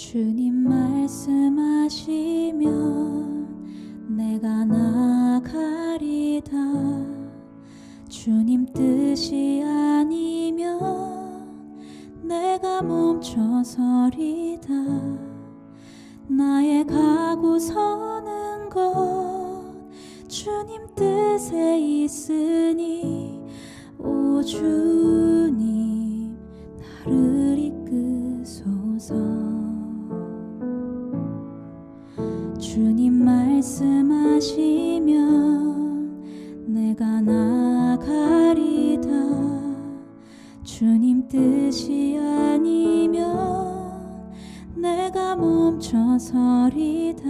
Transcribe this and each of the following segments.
주님 말씀하시면 내가 나가리다. 주님 뜻이 아니면 내가 멈춰서리다. 나의 가고 서는 것 주님 뜻에 있으니 오 주님 나를 이끄소서. 주님 말씀하시면 내가 나가리다. 주님 뜻이 아니면 내가 멈춰서리다.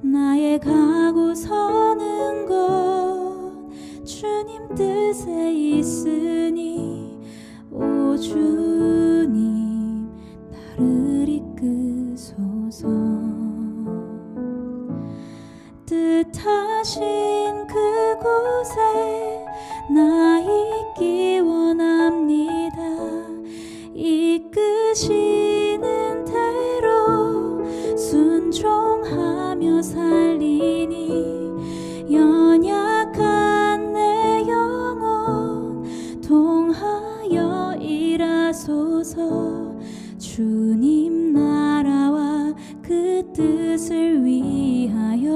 나의 가고 서는 것 주님 뜻에 있으니 오 주님 나를 이끄소서. 뜻하신 그곳에 나 있기 원합니다. 이끄시는 대로 순종하며 살리니 연약한 내 영혼 통하여 일하소서. 주님 나라와 그 뜻을 위하여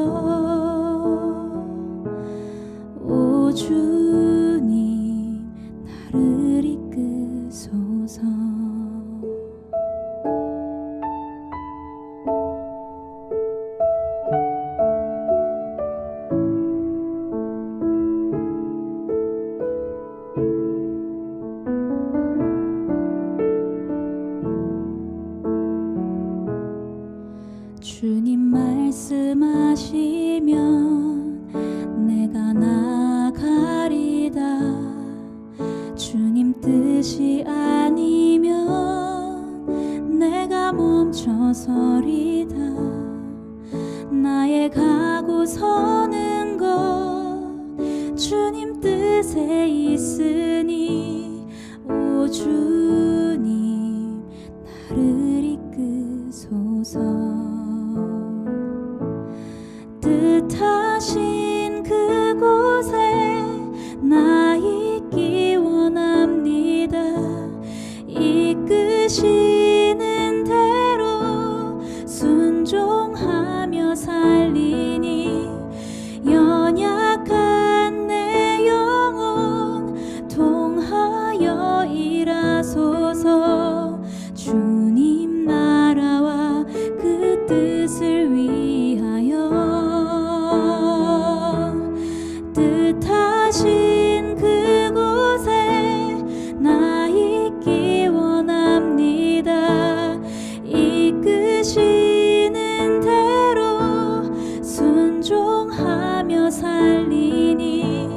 오 주님 나를 이끄소서. 주님 말씀하시면 내가 나가리다. 주님 뜻이 아니면 내가 멈춰서리다. 나의 가고 서는 것 주님 뜻에 있으니 오 주님 나를 이끄소서. 뜻하신 그곳에 나 있기 원합니다. 이끄시는 대로 순종하며 살리니 연약한 내 영혼 통하여 일하소서. 주님 나라와 그 뜻을 위하여 뜻하신 그곳에 나 있기 원합니다. 이끄시는 대로 순종하며 살리니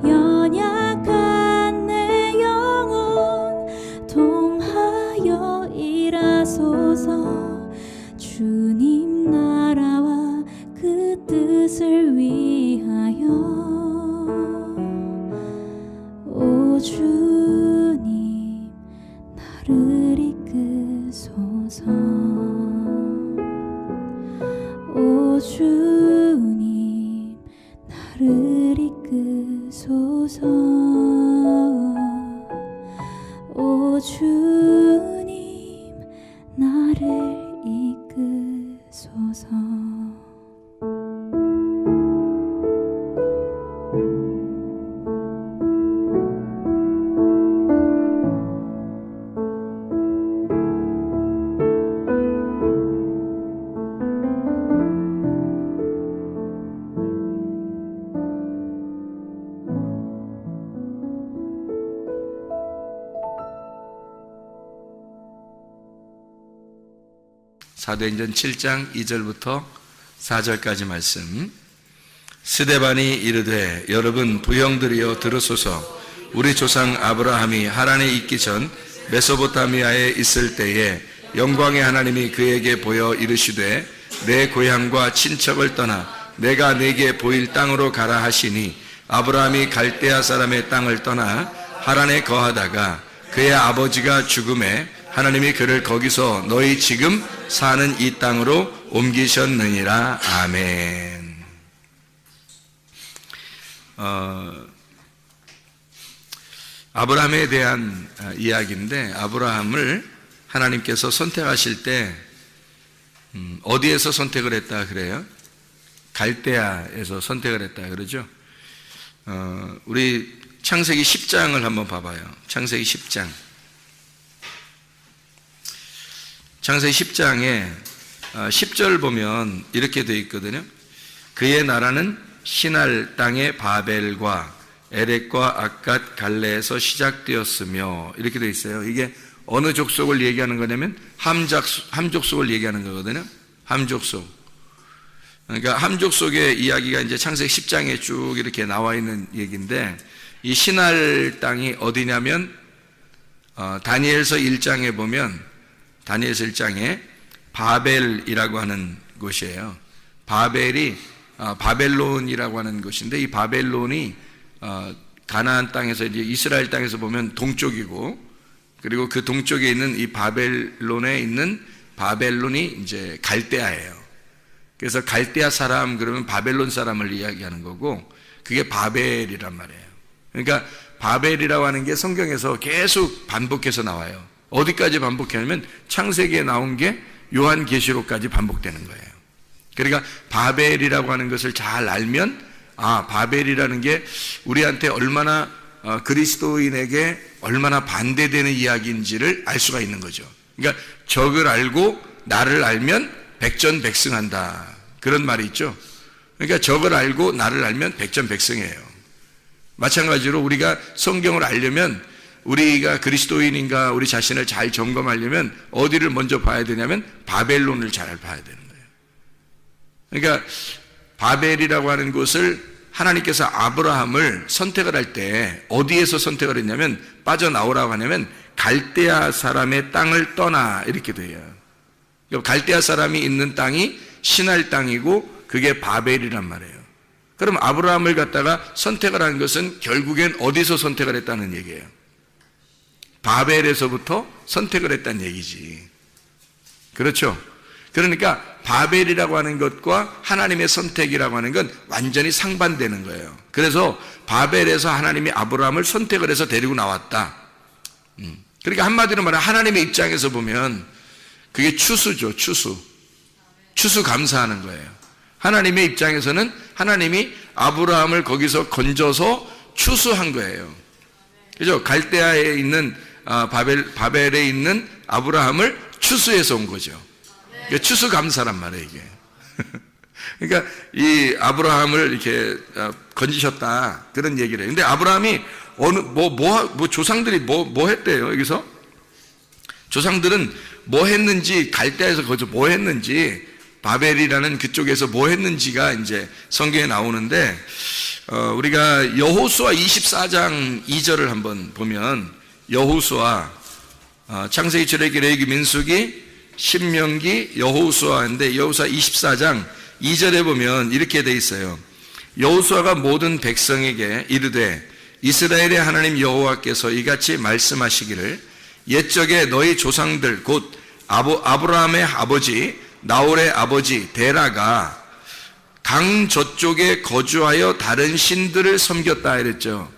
연약한 내 영혼 통하여 일하소서. 주님 나라와 그 뜻을 위하여 오 주님 나를 이끄소서. 오 주님 나를 이끄소서. 오 주님 나를 이끄소서. 사도행전 7장 2절부터 4절까지 말씀. 스데반이 이르되 여러분 부형들이여 들으소서. 우리 조상 아브라함이 하란에 있기 전 메소포타미아에 있을 때에 영광의 하나님이 그에게 보여 이르시되 내 고향과 친척을 떠나 내가 네게 보일 땅으로 가라 하시니 아브라함이 갈대아 사람의 땅을 떠나 하란에 거하다가 그의 아버지가 죽음에 하나님이 그를 거기서 너희 지금 사는 이 땅으로 옮기셨느니라. 아멘. 아브라함에 대한 이야기인데, 아브라함을 하나님께서 선택하실 때 어디에서 선택을 했다 그래요? 갈대아에서 선택을 했다 그러죠. 우리 창세기 10장을 한번 봐봐요. 창세기 10장. 창세기 10장에 10절 보면 이렇게 되어 있거든요. 그의 나라는 시날 땅의 바벨과 에렉과 아갓 갈레에서 시작되었으며, 이렇게 되어 있어요. 이게 어느 족속을 얘기하는 거냐면 함족속을 얘기하는 거거든요. 함족속. 그러니까 함족속의 이야기가 이제 창세기 10장에 쭉 이렇게 나와 있는 얘기인데, 이 시날 땅이 어디냐면 다니엘서 1장에 보면, 다니엘서 1장에 바벨이라고 하는 곳이에요. 바벨이 바벨론이라고 하는 곳인데, 이 바벨론이 가나안 땅에서 이제 이스라엘 땅에서 보면 동쪽이고, 그리고 그 동쪽에 있는 이 바벨론에 있는 바벨론이 이제 갈대아예요. 그래서 갈대아 사람 그러면 바벨론 사람을 이야기하는 거고, 그게 바벨이란 말이에요. 그러니까 바벨이라고 하는 게 성경에서 계속 반복해서 나와요. 어디까지 반복하냐면 창세기에 나온 게 요한계시록까지 반복되는 거예요. 그러니까 바벨이라고 하는 것을 잘 알면, 바벨이라는 게 우리한테 얼마나 그리스도인에게 얼마나 반대되는 이야기인지를 알 수가 있는 거죠. 그러니까 적을 알고 나를 알면 백전백승한다, 그런 말이 있죠. 그러니까 적을 알고 나를 알면 백전백승이에요. 마찬가지로 우리가 성경을 알려면, 우리가 그리스도인인가 우리 자신을 잘 점검하려면 어디를 먼저 봐야 되냐면 바벨론을 잘 봐야 되는 거예요. 그러니까 바벨이라고 하는 곳을 하나님께서 아브라함을 선택을 할 때 어디에서 선택을 했냐면, 빠져나오라고 하냐면 갈대아 사람의 땅을 떠나, 이렇게 돼요. 갈대아 사람이 있는 땅이 시날 땅이고 그게 바벨이란 말이에요. 그럼 아브라함을 갖다가 선택을 한 것은 결국엔 어디서 선택을 했다는 얘기예요? 바벨에서부터 선택을 했다는 얘기지. 그렇죠? 그러니까 바벨이라고 하는 것과 하나님의 선택이라고 하는 건 완전히 상반되는 거예요. 그래서 바벨에서 하나님이 아브라함을 선택을 해서 데리고 나왔다. 그러니까 한마디로 말하면 하나님의 입장에서 보면 그게 추수죠. 추수 감사하는 거예요. 하나님의 입장에서는 하나님이 아브라함을 거기서 건져서 추수한 거예요. 그죠? 갈대아에 있는 바벨에 있는 아브라함을 추수해서 온 거죠. 그러니까 추수감사란 말이에요, 이게. 그러니까 이 아브라함을 이렇게 건지셨다, 그런 얘기를 해요. 근데 아브라함이 조상들이 뭐 했대요, 여기서? 조상들은 뭐 했는지, 갈대아에서 거기서 뭐 했는지, 바벨이라는 그쪽에서 뭐 했는지가 이제 성경에 나오는데, 우리가 여호수아 24장 2절을 한번 보면, 여호수아, 창세기, 출애굽기, 레위기, 민수기, 신명기, 여호수아인데, 여호수아 24장 2절에 보면 이렇게 돼 있어요. 여호수아가 모든 백성에게 이르되 이스라엘의 하나님 여호와께서 이같이 말씀하시기를, 옛적에 너희 조상들 곧 아브라함의 아버지 나홀의 아버지 데라가 강 저쪽에 거주하여 다른 신들을 섬겼다 이랬죠.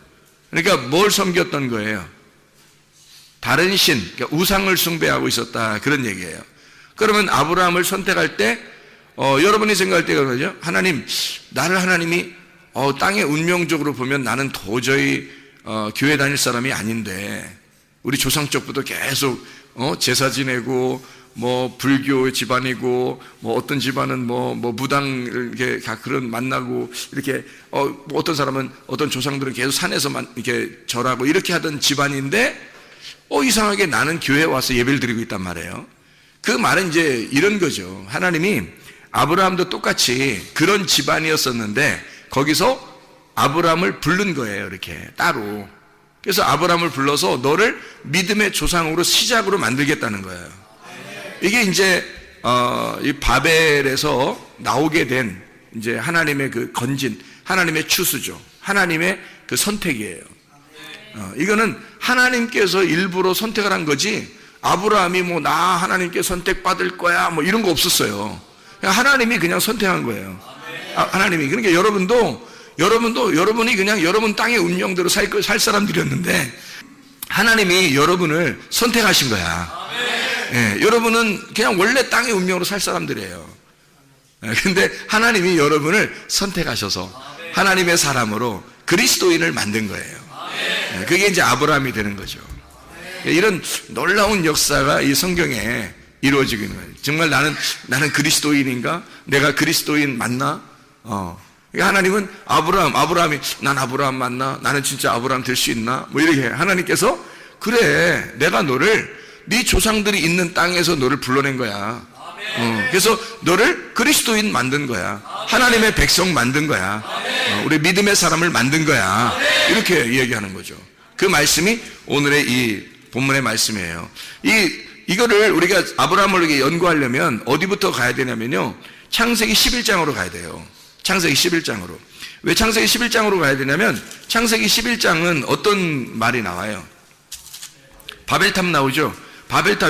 그러니까 뭘 섬겼던 거예요? 다른 신, 그러니까 우상을 숭배하고 있었다, 그런 얘기예요. 그러면 아브라함을 선택할 때 여러분이 생각할 때가 그러죠. 하나님이 땅의 운명적으로 보면 나는 도저히 교회 다닐 사람이 아닌데, 우리 조상 쪽부터 계속 제사 지내고 뭐 불교 집안이고, 뭐 어떤 집안은 뭐 무당 이렇게 그런 만나고 이렇게 뭐 어떤 사람은, 어떤 조상들은 계속 산에서만 이렇게 절하고 이렇게 하던 집안인데, 이상하게 나는 교회에 와서 예배를 드리고 있단 말이에요. 그 말은 이제 이런 거죠. 하나님이 아브라함도 똑같이 그런 집안이었었는데 거기서 아브라함을 부른 거예요, 이렇게 따로. 그래서 아브라함을 불러서 너를 믿음의 조상으로 시작으로 만들겠다는 거예요. 이게 이제 이 바벨에서 나오게 된 이제 하나님의 그 건진, 하나님의 추수죠. 하나님의 그 선택이에요. 이거는 하나님께서 일부러 선택을 한 거지 아브라함이 뭐 나 하나님께 선택받을 거야 뭐 이런 거 없었어요. 그냥 하나님이 그냥 선택한 거예요. 하나님이. 그러니까 여러분이 그냥 여러분 땅의 운명대로 살 사람들이었는데 하나님이 여러분을 선택하신 거야. 예, 여러분은 그냥 원래 땅의 운명으로 살 사람들이에요. 근데 하나님이 여러분을 선택하셔서 하나님의 사람으로 그리스도인을 만든 거예요. 예, 그게 이제 아브라함이 되는 거죠. 이런 놀라운 역사가 이 성경에 이루어지고 있는 거예요. 정말 나는 그리스도인인가? 내가 그리스도인 맞나? 하나님은 아브라함이 난 아브라함 맞나? 나는 진짜 아브라함 될 수 있나? 뭐 이렇게 하나님께서 그래, 내가 너를 네 조상들이 있는 땅에서 너를 불러낸 거야. 그래서 너를 그리스도인 만든 거야. 하나님의 백성 만든 거야. 우리 믿음의 사람을 만든 거야. 이렇게 이야기하는 거죠. 그 말씀이 오늘의 이 본문의 말씀이에요. 이거를 우리가 아브라함을 이렇게 연구하려면 어디부터 가야 되냐면요, 창세기 11장으로 가야 돼요. 창세기 11장으로. 왜 창세기 11장으로 가야 되냐면 창세기 11장은 어떤 말이 나와요? 바벨탑 나오죠?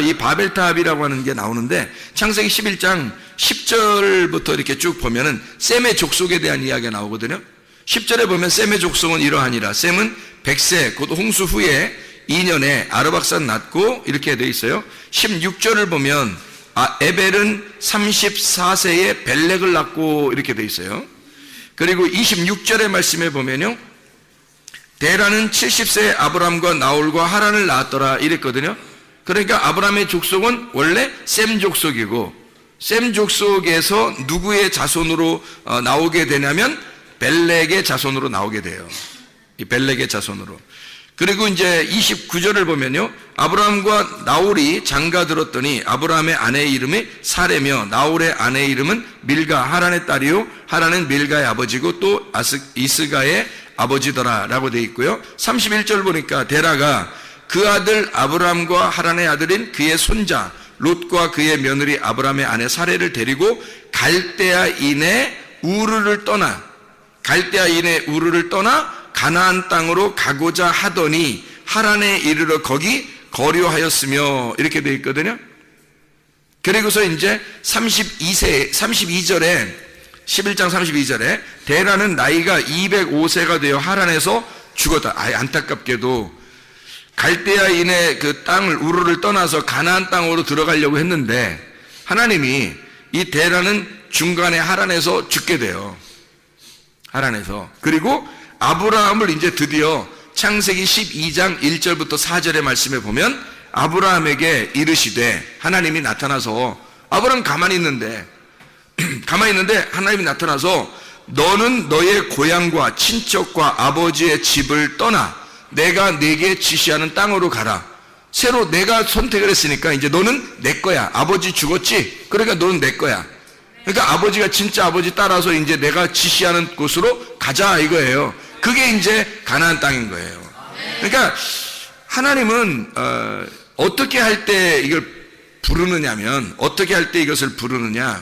이 바벨탑이라고 하는 게 나오는데 창세기 11장 10절부터 이렇게 쭉 보면은 셈의 족속에 대한 이야기가 나오거든요. 10절에 보면 셈의 족속은 이러하니라. 셈은 100세 곧 홍수 후에 2년에 아르박산 낳고 이렇게 돼 있어요. 16절을 보면 에벨은 34세에 벨렉을 낳고 이렇게 돼 있어요. 그리고 26절의 말씀에 보면요, 데라는 70세에 아브람과 나홀과 하란을 낳았더라 이랬거든요. 그러니까 아브람의 족속은 원래 셈 족속이고 셈 족속에서 누구의 자손으로 나오게 되냐면 벨렉의 자손으로 나오게 돼요. 이 벨렉의 자손으로. 그리고 이제 29절을 보면요, 아브라함과 나홀이 장가 들었더니 아브라함의 아내의 이름이 사레며 나홀의 아내의 이름은 밀가, 하란의 딸이요 하란은 밀가의 아버지고 또 이스가의 아버지더라 라고 되어 있고요. 31절 보니까 데라가 그 아들 아브라함과 하란의 아들인 그의 손자 롯과 그의 며느리 아브라함의 아내 사레를 데리고 갈대아인의 우르를 떠나 가나안 땅으로 가고자 하더니 하란에 이르러 거기 거류하였으며 이렇게 되어 있거든요. 그리고서 이제 32절에 11장 32절에 데라는 나이가 205세가 되어 하란에서 죽었다. 안타깝게도 갈대아인의 그 땅을 우르를 떠나서 가나안 땅으로 들어가려고 했는데 하나님이 이 데라는 중간에 하란에서 죽게 돼요. 하란에서. 그리고 아브라함을 이제 드디어 창세기 12장 1절부터 4절의 말씀에 보면 아브라함에게 이르시되 하나님이 나타나서 아브라함 가만히 있는데 하나님이 나타나서 너는 너의 고향과 친척과 아버지의 집을 떠나 내가 네게 지시하는 땅으로 가라. 새로 내가 선택을 했으니까 이제 너는 내 거야. 아버지 죽었지? 그러니까 너는 내 거야. 그러니까 아버지가 진짜 아버지 따라서 이제 내가 지시하는 곳으로 가자 이거예요. 그게 이제 가나안 땅인 거예요. 그러니까 하나님은 어떻게 할 때 이걸 부르느냐면 어떻게 할 때 이것을 부르느냐,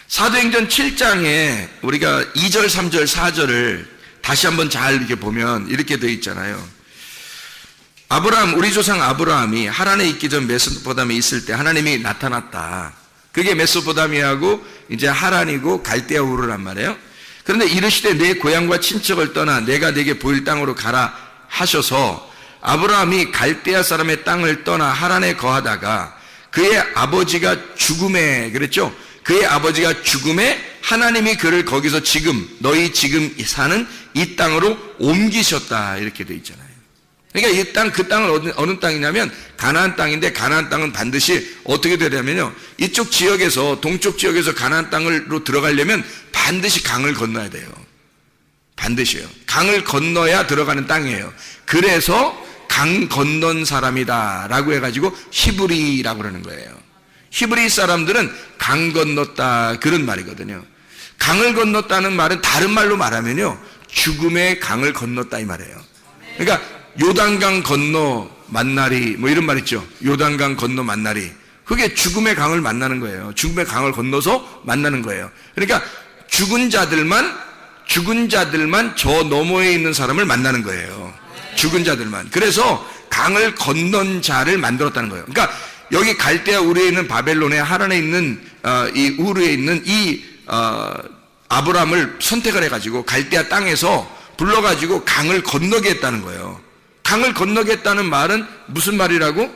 사도행전 7장에 우리가 2절, 3절, 4절을 다시 한번 잘 이렇게 보면 이렇게 되어 있잖아요. 우리 조상 아브라함이 하란에 있기 전 메소포타미아에 있을 때 하나님이 나타났다. 그게 메소포타미아하고 이제 하란이고 갈대아 우르란 말이에요. 그런데 이르시되 내 고향과 친척을 떠나 내가 네게 보일 땅으로 가라 하셔서 아브라함이 갈대아 사람의 땅을 떠나 하란에 거하다가 그의 아버지가 죽음에, 그랬죠? 그의 아버지가 죽음에 하나님이 그를 거기서 너희 지금 사는 이 땅으로 옮기셨다 이렇게 돼 있잖아요. 그러니까 이 땅, 그 땅은 어느 땅이냐면 가나안 땅인데 가나안 땅은 반드시 어떻게 되냐면요, 이쪽 지역에서, 동쪽 지역에서 가나안 땅으로 들어가려면 반드시 강을 건너야 돼요. 반드시요. 강을 건너야 들어가는 땅이에요. 그래서 강 건넌 사람이다 라고 해가지고 히브리라고 그러는 거예요. 히브리 사람들은 강 건넜다 그런 말이거든요. 강을 건넜다는 말은 다른 말로 말하면요, 죽음의 강을 건넜다 이 말이에요. 그러니까 요단강 건너 만나리 뭐 이런 말 있죠. 요단강 건너 만나리. 그게 죽음의 강을 만나는 거예요. 죽음의 강을 건너서 만나는 거예요. 그러니까 죽은 자들만 저 너머에 있는 사람을 만나는 거예요. 죽은 자들만. 그래서 강을 건넌 자를 만들었다는 거예요. 그러니까 여기 갈대아 우르에 있는 바벨론의 하란에 있는 이 우르에 있는 이 아브람을 선택을 해가지고 갈대아 땅에서 불러가지고 강을 건너게 했다는 거예요. 강을 건너게 했다는 말은 무슨 말이라고?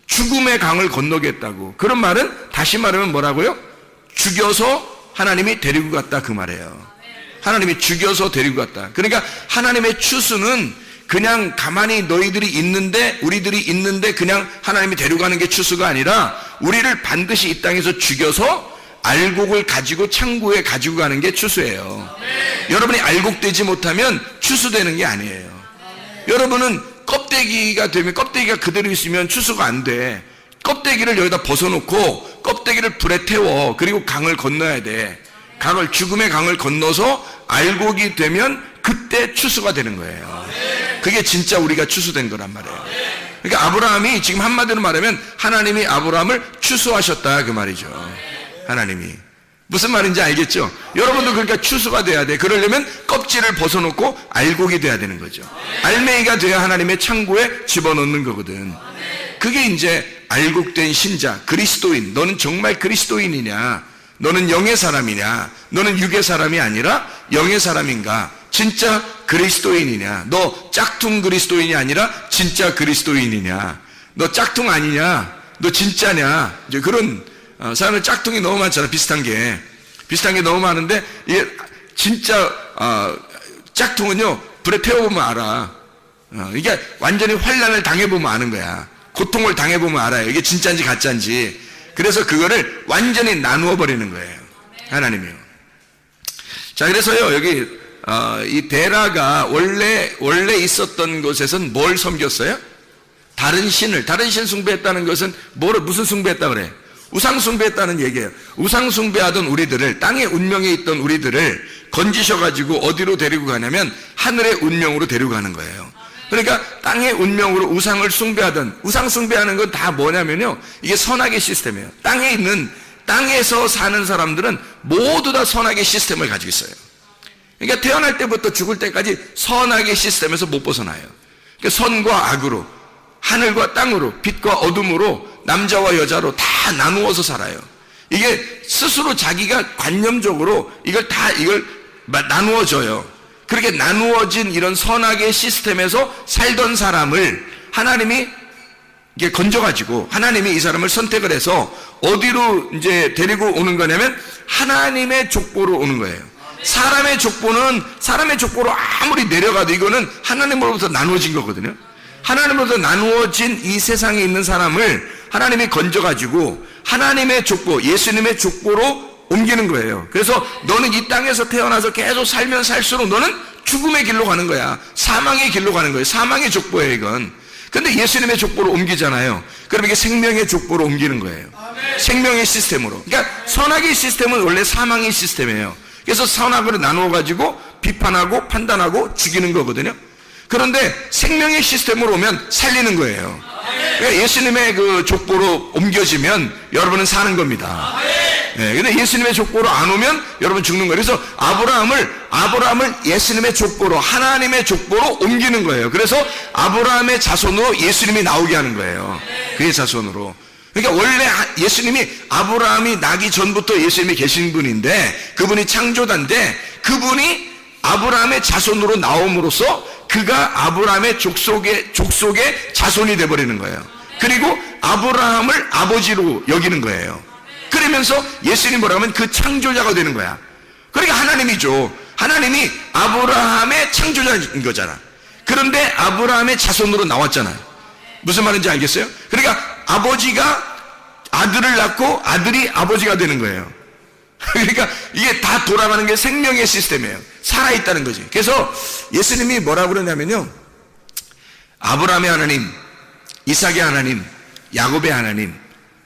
죽음의 강을 건너게 했다고. 그런 말은 다시 말하면 뭐라고요? 죽여서 하나님이 데리고 갔다, 그 말이에요. 하나님이 죽여서 데리고 갔다. 그러니까 하나님의 추수는 그냥 가만히 너희들이 있는데, 우리들이 있는데 그냥 하나님이 데려가는 게 추수가 아니라 우리를 반드시 이 땅에서 죽여서 알곡을 가지고 창고에 가지고 가는 게 추수예요. 여러분이 알곡되지 못하면 추수되는 게 아니에요. 여러분은 껍데기가 되면, 껍데기가 그대로 있으면 추수가 안 돼. 껍데기를 여기다 벗어놓고 껍데기를 불에 태워. 그리고 강을 건너야 돼. 죽음의 강을 건너서 알곡이 되면 그때 추수가 되는 거예요. 그게 진짜 우리가 추수된 거란 말이에요. 그러니까 아브라함이 지금 한마디로 말하면 하나님이 아브라함을 추수하셨다, 그 말이죠. 하나님이. 무슨 말인지 알겠죠? 여러분도 그러니까 추수가 돼야 돼. 그러려면 껍질을 벗어놓고 알곡이 돼야 되는 거죠. 알맹이가 돼야 하나님의 창고에 집어넣는 거거든. 그게 이제 알곡된 신자, 그리스도인. 너는 정말 그리스도인이냐? 너는 영의 사람이냐? 너는 육의 사람이 아니라 영의 사람인가? 진짜 그리스도인이냐? 너 짝퉁 그리스도인이 아니라 진짜 그리스도인이냐? 너 짝퉁 아니냐? 너 진짜냐? 이제 그런 사람은 짝퉁이 너무 많잖아. 비슷한 게 너무 많은데, 이게 진짜 짝퉁은요 불에 태워보면 알아. 이게 완전히 환난을 당해보면 아는 거야. 고통을 당해보면 알아요. 이게 진짜인지 가짜인지. 그래서 그거를 완전히 나누어 버리는 거예요, 하나님이요. 자, 그래서요 여기 이 데라가 원래 있었던 곳에서는 뭘 섬겼어요? 다른 신 숭배했다는 것은 무슨 숭배했다 그래? 우상 숭배했다는 얘기예요. 우상 숭배하던 우리들을, 땅의 운명에 있던 우리들을 건지셔가지고 어디로 데리고 가냐면 하늘의 운명으로 데리고 가는 거예요. 그러니까 땅의 운명으로 우상을 숭배하던, 우상 숭배하는 건 다 뭐냐면요, 이게 선악의 시스템이에요. 땅에서 사는 사람들은 모두 다 선악의 시스템을 가지고 있어요. 그러니까 태어날 때부터 죽을 때까지 선악의 시스템에서 못 벗어나요. 그러니까 선과 악으로, 하늘과 땅으로, 빛과 어둠으로, 남자와 여자로 다 나누어서 살아요. 이게 스스로 자기가 관념적으로 이걸 나누어져요. 그렇게 나누어진 이런 선악의 시스템에서 살던 사람을 하나님이 이게 건져가지고, 하나님이 이 사람을 선택을 해서 어디로 이제 데리고 오는 거냐면 하나님의 족보로 오는 거예요. 사람의 족보로 아무리 내려가도 이거는 하나님으로부터 나누어진 거거든요. 하나님으로부터 나누어진 이 세상에 있는 사람을 하나님이 건져가지고 하나님의 족보, 예수님의 족보로 옮기는 거예요. 그래서 너는 이 땅에서 태어나서 계속 살면 살수록 너는 죽음의 길로 가는 거야. 사망의 길로 가는 거예요. 사망의 족보예요, 이건. 근데 예수님의 족보로 옮기잖아요. 그럼 이게 생명의 족보로 옮기는 거예요. 생명의 시스템으로. 그러니까 선악의 시스템은 원래 사망의 시스템이에요. 그래서 선악으로 나누어가지고 비판하고 판단하고 죽이는 거거든요. 그런데 생명의 시스템으로 오면 살리는 거예요. 그러니까 예수님의 그 족보로 옮겨지면 여러분은 사는 겁니다. 근데 예수님의 족보로 안 오면 여러분 죽는 거예요. 그래서 아브라함을 예수님의 족보로, 하나님의 족보로 옮기는 거예요. 그래서 아브라함의 자손으로 예수님이 나오게 하는 거예요. 그의 자손으로. 그러니까 원래 예수님이, 아브라함이 나기 전부터 예수님이 계신 분인데, 그분이 창조자인데, 그분이 아브라함의 자손으로 나옴으로써 그가 아브라함의 족속의 자손이 돼버리는 거예요. 그리고 아브라함을 아버지로 여기는 거예요. 그러면서 예수님 뭐라 하면 그 창조자가 되는 거야. 그러니까 하나님이죠. 하나님이 아브라함의 창조자인 거잖아. 그런데 아브라함의 자손으로 나왔잖아요. 무슨 말인지 알겠어요? 그러니까 아버지가 아들을 낳고 아들이 아버지가 되는 거예요. 그러니까 이게 다 돌아가는 게 생명의 시스템이에요. 살아있다는 거지. 그래서 예수님이 뭐라고 그러냐면요, 아브라함의 하나님, 이삭의 하나님, 야곱의 하나님.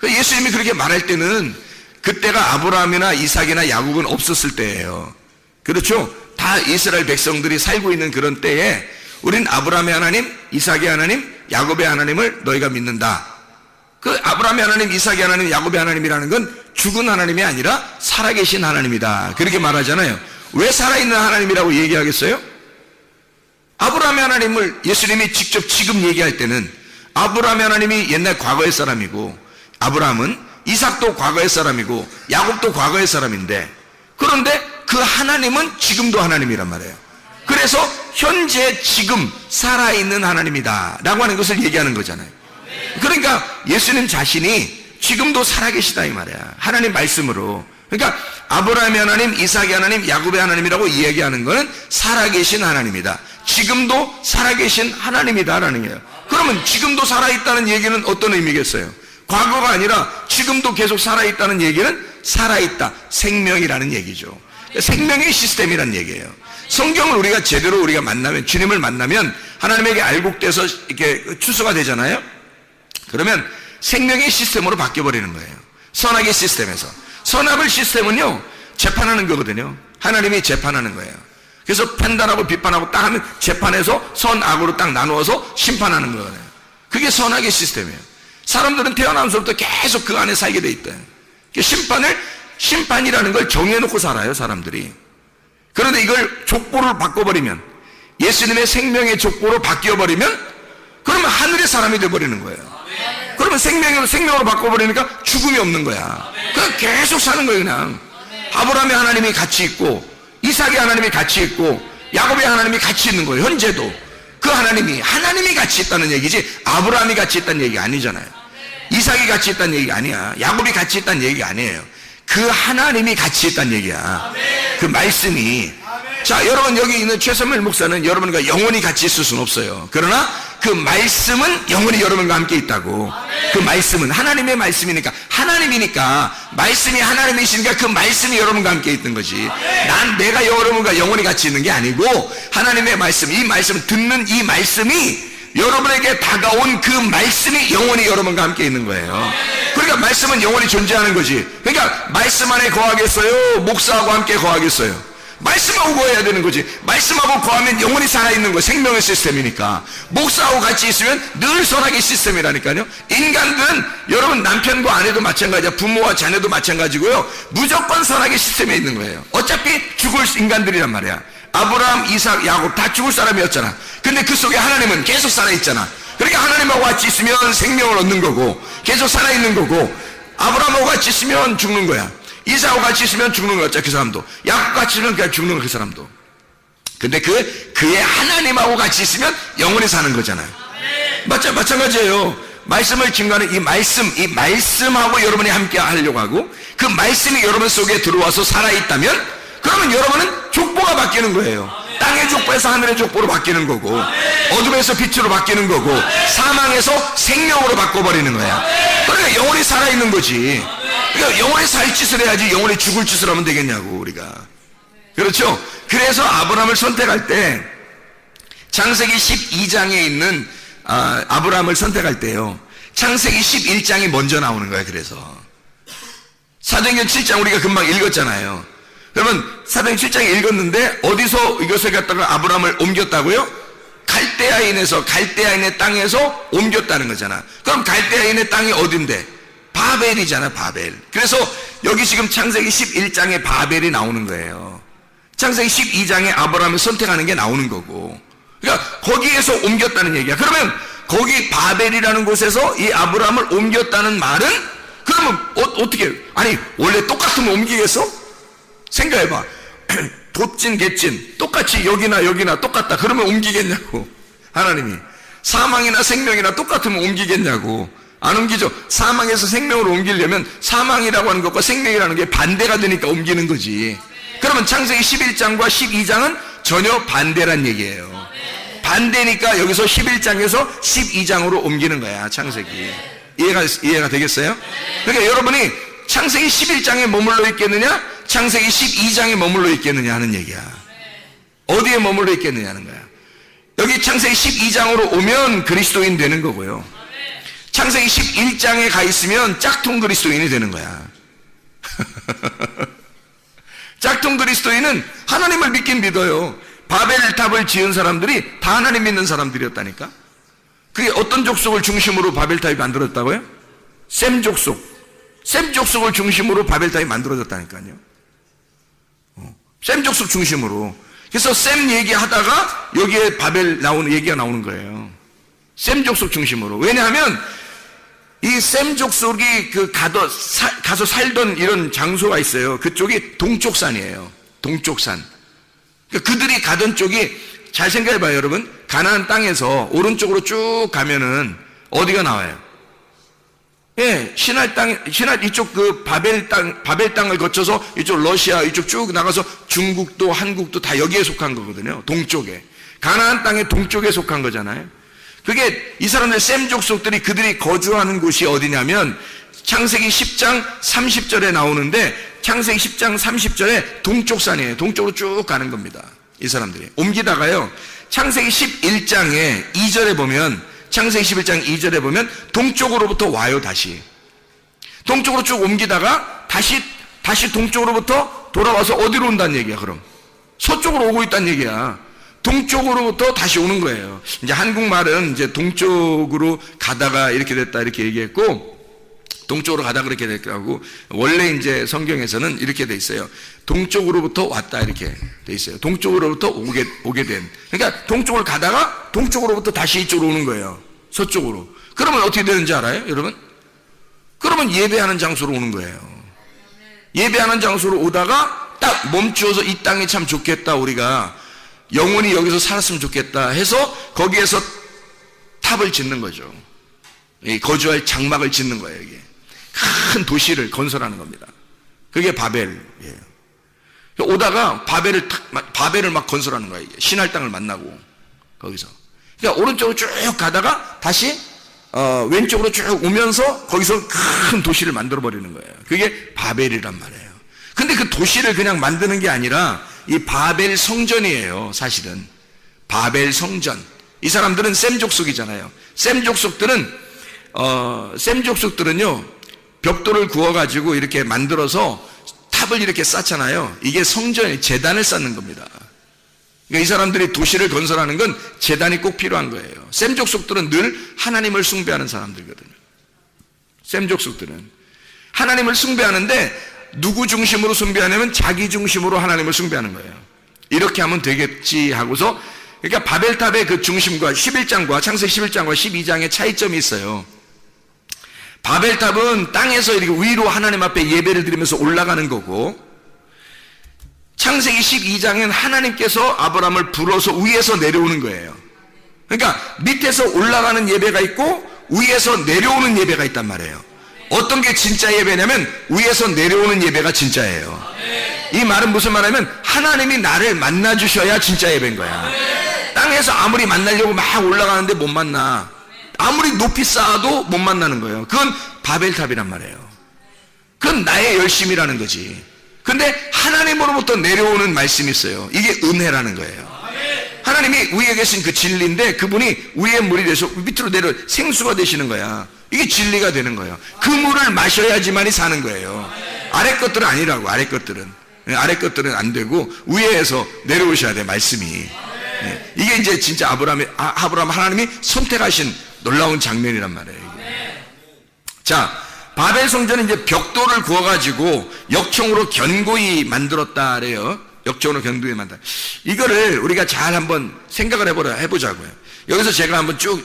예수님이 그렇게 말할 때는 그때가 아브라함이나 이삭이나 야곱은 없었을 때예요. 그렇죠? 다 이스라엘 백성들이 살고 있는 그런 때에 우린 아브라함의 하나님, 이삭의 하나님, 야곱의 하나님을 너희가 믿는다. 그 아브라함의 하나님, 이삭의 하나님, 야곱의 하나님이라는 건 죽은 하나님이 아니라 살아계신 하나님이다. 그렇게 말하잖아요. 왜 살아있는 하나님이라고 얘기하겠어요? 아브라함의 아브라함의 하나님을 예수님이 직접 지금 얘기할 때는 아브라함의 하나님이 옛날 과거의 사람이고, 아브라함은 이삭도 과거의 사람이고 야곱도 과거의 사람인데, 그런데 그 하나님은 지금도 하나님이란 말이에요. 그래서 현재 지금 살아있는 하나님이다 라고 하는 것을 얘기하는 거잖아요. 그러니까 예수님 자신이 지금도 살아계시다 이 말이야, 하나님 말씀으로. 그러니까 아브라함의 하나님, 이삭의 하나님, 야곱의 하나님이라고 이야기하는 것은 살아계신 하나님이다, 지금도 살아계신 하나님이다라는 거예요. 그러면 지금도 살아있다는 얘기는 어떤 의미겠어요? 과거가 아니라 지금도 계속 살아있다는 얘기는 살아있다, 생명이라는 얘기죠. 생명의 시스템이라는 얘기예요. 성경을 우리가 제대로 우리가 만나면, 주님을 만나면 하나님에게 알곡돼서 이렇게 추수가 되잖아요. 그러면 생명의 시스템으로 바뀌어버리는 거예요. 선악의 시스템에서. 선악의 시스템은요, 재판하는 거거든요. 하나님이 재판하는 거예요. 그래서 판단하고 비판하고 딱 하면 재판해서 선악으로 딱 나누어서 심판하는 거예요. 그게 선악의 시스템이에요. 사람들은 태어나면서부터 계속 그 안에 살게 돼 있다. 심판이라는 걸 정해놓고 살아요, 사람들이. 그런데 이걸 족보를 바꿔버리면, 예수님의 생명의 족보로 바뀌어버리면, 그러면 하늘의 사람이 되어버리는 거예요. 그러면 생명으로 바꿔버리니까 죽음이 없는 거야. 그냥 계속 사는 거예요, 그냥. 아브라함의 하나님이 같이 있고, 이삭의 하나님이 같이 있고, 야곱의 하나님이 같이 있는 거예요, 현재도. 그 하나님이 같이 있다는 얘기지, 아브라함이 같이 있다는 얘기 아니잖아요. 이삭이 같이 있다는 얘기가 아니야. 야곱이 같이 있다는 얘기가 아니에요. 그 하나님이 같이 있다는 얘기야. 그 말씀이. 자, 여러분, 여기 있는 최선밀 목사는 여러분과 영원히 같이 있을 수는 없어요. 그러나 그 말씀은 영원히 여러분과 함께 있다고. 그 말씀은 하나님의 말씀이니까, 하나님이니까, 말씀이 하나님이시니까 그 말씀이 여러분과 함께 있는 거지. 내가 여러분과 영원히 같이 있는 게 아니고, 하나님의 말씀, 이 말씀을 듣는 이 말씀이, 여러분에게 다가온 그 말씀이 영원히 여러분과 함께 있는 거예요. 그러니까 말씀은 영원히 존재하는 거지. 그러니까 말씀 안에 거하겠어요? 목사하고 함께 거하겠어요? 말씀하고 거해야 되는 거지. 말씀하고 거하면 영원히 살아있는 거, 생명의 시스템이니까. 목사하고 같이 있으면 늘 선악의 시스템이라니까요. 인간들은, 여러분 남편과 아내도 마찬가지야, 부모와 자녀도 마찬가지고요, 무조건 선악의 시스템에 있는 거예요. 어차피 죽을 인간들이란 말이야. 아브라함, 이삭, 야곱 다 죽을 사람이었잖아. 근데 그 속에 하나님은 계속 살아있잖아. 그러니까 하나님하고 같이 있으면 생명을 얻는 거고, 계속 살아있는 거고, 아브라함하고 같이 있으면 죽는 거야. 이삭하고 같이 있으면 죽는 거였죠, 그 사람도. 야곱 같이 있으면 그냥 죽는 거, 그 사람도. 근데 그의 하나님하고 같이 있으면 영원히 사는 거잖아요. 마찬가지예요. 말씀을 증거하는 이 말씀하고 여러분이 함께 하려고 하고, 그 말씀이 여러분 속에 들어와서 살아있다면, 그러면 여러분은 족보가 바뀌는 거예요. 땅의 족보에서 하늘의 족보로 바뀌는 거고, 어둠에서 빛으로 바뀌는 거고, 사망에서 생명으로 바꿔버리는 거야. 그러니까 영원히 살아있는 거지. 그러니까 영원히 살 짓을 해야지 영원히 죽을 짓을 하면 되겠냐고, 우리가. 그렇죠? 그래서 아브라함을 선택할 때, 창세기 12장에 있는 아브라함을 선택할 때요, 창세기 11장이 먼저 나오는 거야. 그래서 사도행전 7장 우리가 금방 읽었잖아요. 그러면 사도행전 7장에 읽었는데, 어디서 이것을 갖다가 아브라함을 옮겼다고요? 갈대아인의 땅에서 옮겼다는 거잖아. 그럼 갈대아인의 땅이 어딘데? 바벨이잖아, 바벨. 그래서 여기 지금 창세기 11장에 바벨이 나오는 거예요. 창세기 12장에 아브라함을 선택하는 게 나오는 거고, 그러니까 거기에서 옮겼다는 얘기야. 그러면 거기 바벨이라는 곳에서 이 아브라함을 옮겼다는 말은, 그러면 어떻게, 아니 원래 똑같으면 옮기겠어? 생각해봐. 돛진 갯진 똑같이 여기나 똑같다, 그러면 옮기겠냐고. 하나님이 사망이나 생명이나 똑같으면 옮기겠냐고. 안 옮기죠. 사망에서 생명으로 옮기려면 사망이라고 하는 것과 생명이라는 게 반대가 되니까 옮기는 거지. 그러면 창세기 11장과 12장은 전혀 반대란 얘기예요. 반대니까 여기서 11장에서 12장으로 옮기는 거야, 창세기. 이해가 되겠어요? 그러니까 여러분이 창세기 11장에 머물러 있겠느냐, 창세기 12장에 머물러 있겠느냐 하는 얘기야. 어디에 머물러 있겠느냐 하는 거야. 여기 창세기 12장으로 오면 그리스도인 되는 거고요, 창세기 11장에 가 있으면 짝퉁 그리스도인이 되는 거야. 짝퉁 그리스도인은 하나님을 믿긴 믿어요. 바벨탑을 지은 사람들이 다 하나님 믿는 사람들이었다니까. 그게 어떤 족속을 중심으로 바벨탑이 만들어졌다고요? 셈 족속을 중심으로 바벨탑이 만들어졌다니까요. 셈 족속 중심으로. 그래서 셈 얘기하다가 여기에 바벨 나오는 얘기가 나오는 거예요. 셈 족속 중심으로. 왜냐하면 이 셈 족속이 가서 살던 이런 장소가 있어요. 그쪽이 동쪽산이에요. 동쪽산. 그러니까 그들이 가던 쪽이, 잘 생각해봐요, 여러분. 가나안 땅에서 오른쪽으로 쭉 가면은 어디가 나와요? 예, 신할 이쪽 바벨 땅을 거쳐서 이쪽 러시아 이쪽 쭉 나가서 중국도 한국도 다 여기에 속한 거거든요. 동쪽에. 가나안 땅의 동쪽에 속한 거잖아요. 그게 이 사람들 셈 족속들이 그들이 거주하는 곳이 어디냐면 창세기 10장 30절에 나오는데, 창세기 10장 30절에 동쪽산이에요. 동쪽으로 쭉 가는 겁니다. 이 사람들이. 옮기다가요, 창세기 11장에 2절에 보면, 창세기 11장 2절에 보면 동쪽으로부터 와요. 다시 동쪽으로 쭉 옮기다가 다시 동쪽으로부터 돌아와서 어디로 온다는 얘기야. 그럼 서쪽으로 오고 있다는 얘기야. 동쪽으로부터 다시 오는 거예요. 이제 한국말은 이제 동쪽으로 가다가 이렇게 됐다 이렇게 얘기했고, 동쪽으로 가다 그렇게 됐다고, 원래 이제 성경에서는 이렇게 돼 있어요. 동쪽으로부터 왔다 이렇게 돼 있어요. 동쪽으로부터 오게 된. 그러니까 동쪽을 가다가 동쪽으로부터 다시 이쪽으로 오는 거예요. 서쪽으로. 그러면 어떻게 되는지 알아요, 여러분? 그러면 예배하는 장소로 오는 거예요. 예배하는 장소로 오다가 딱 멈추어서 이 땅이 참 좋겠다, 우리가 영원히 여기서 살았으면 좋겠다 해서 거기에서 탑을 짓는 거죠. 거주할 장막을 짓는 거예요. 이게 큰 도시를 건설하는 겁니다. 그게 바벨이에요. 오다가 바벨을 막 건설하는 거예요. 신할 땅을 만나고 거기서. 그러니까 오른쪽으로 쭉 가다가 다시 왼쪽으로 쭉 오면서 거기서 큰 도시를 만들어 버리는 거예요. 그게 바벨이란 말이에요. 근데 그 도시를 그냥 만드는 게 아니라 이 바벨 성전이에요. 사실은 바벨 성전. 이 사람들은 셈 족속이잖아요. 셈 족속들은요 벽돌을 구워가지고 이렇게 만들어서 탑을 이렇게 쌓잖아요. 이게 성전이, 제단을 쌓는 겁니다. 그러니까 이 사람들이 도시를 건설하는 건 제단이 꼭 필요한 거예요. 셈 족속들은 늘 하나님을 숭배하는 사람들이거든요. 셈 족속들은 하나님을 숭배하는데 누구 중심으로 숭배하냐면 자기 중심으로 하나님을 숭배하는 거예요. 이렇게 하면 되겠지 하고서, 그러니까 바벨탑의 그 중심과 11장과 창세기 11장과 12장의 차이점이 있어요. 바벨탑은 땅에서 이렇게 위로 하나님 앞에 예배를 드리면서 올라가는 거고, 창세기 12장은 하나님께서 아브라함을 불어서 위에서 내려오는 거예요. 그러니까 밑에서 올라가는 예배가 있고 위에서 내려오는 예배가 있단 말이에요. 어떤 게 진짜 예배냐면 위에서 내려오는 예배가 진짜예요. 이 말은 무슨 말이냐면 하나님이 나를 만나 주셔야 진짜 예배인 거야. 땅에서 아무리 만나려고 막 올라가는데 못 만나, 아무리 높이 쌓아도 못 만나는 거예요. 그건 바벨탑이란 말이에요. 그건 나의 열심이라는 거지. 근데 하나님으로부터 내려오는 말씀이 있어요. 이게 은혜라는 거예요. 하나님이 위에 계신 그 진리인데 그분이 위에 물이 돼서 밑으로 내려 생수가 되시는 거야. 이게 진리가 되는 거예요. 그 물을 마셔야지만이 사는 거예요. 아래 것들은 아니라고. 아래 것들은 안 되고 위에서 내려오셔야 돼, 말씀이. 이게 이제 진짜 아브라함 하나님이 선택하신 놀라운 장면이란 말이에요. 자, 바벨 성전은 이제 벽돌을 구워가지고 역청으로 견고히 만들었다 그래요. 역청으로 견고히 만들었다. 이거를 우리가 잘 한번 생각을 해보자고요. 여기서 제가 한번 쭉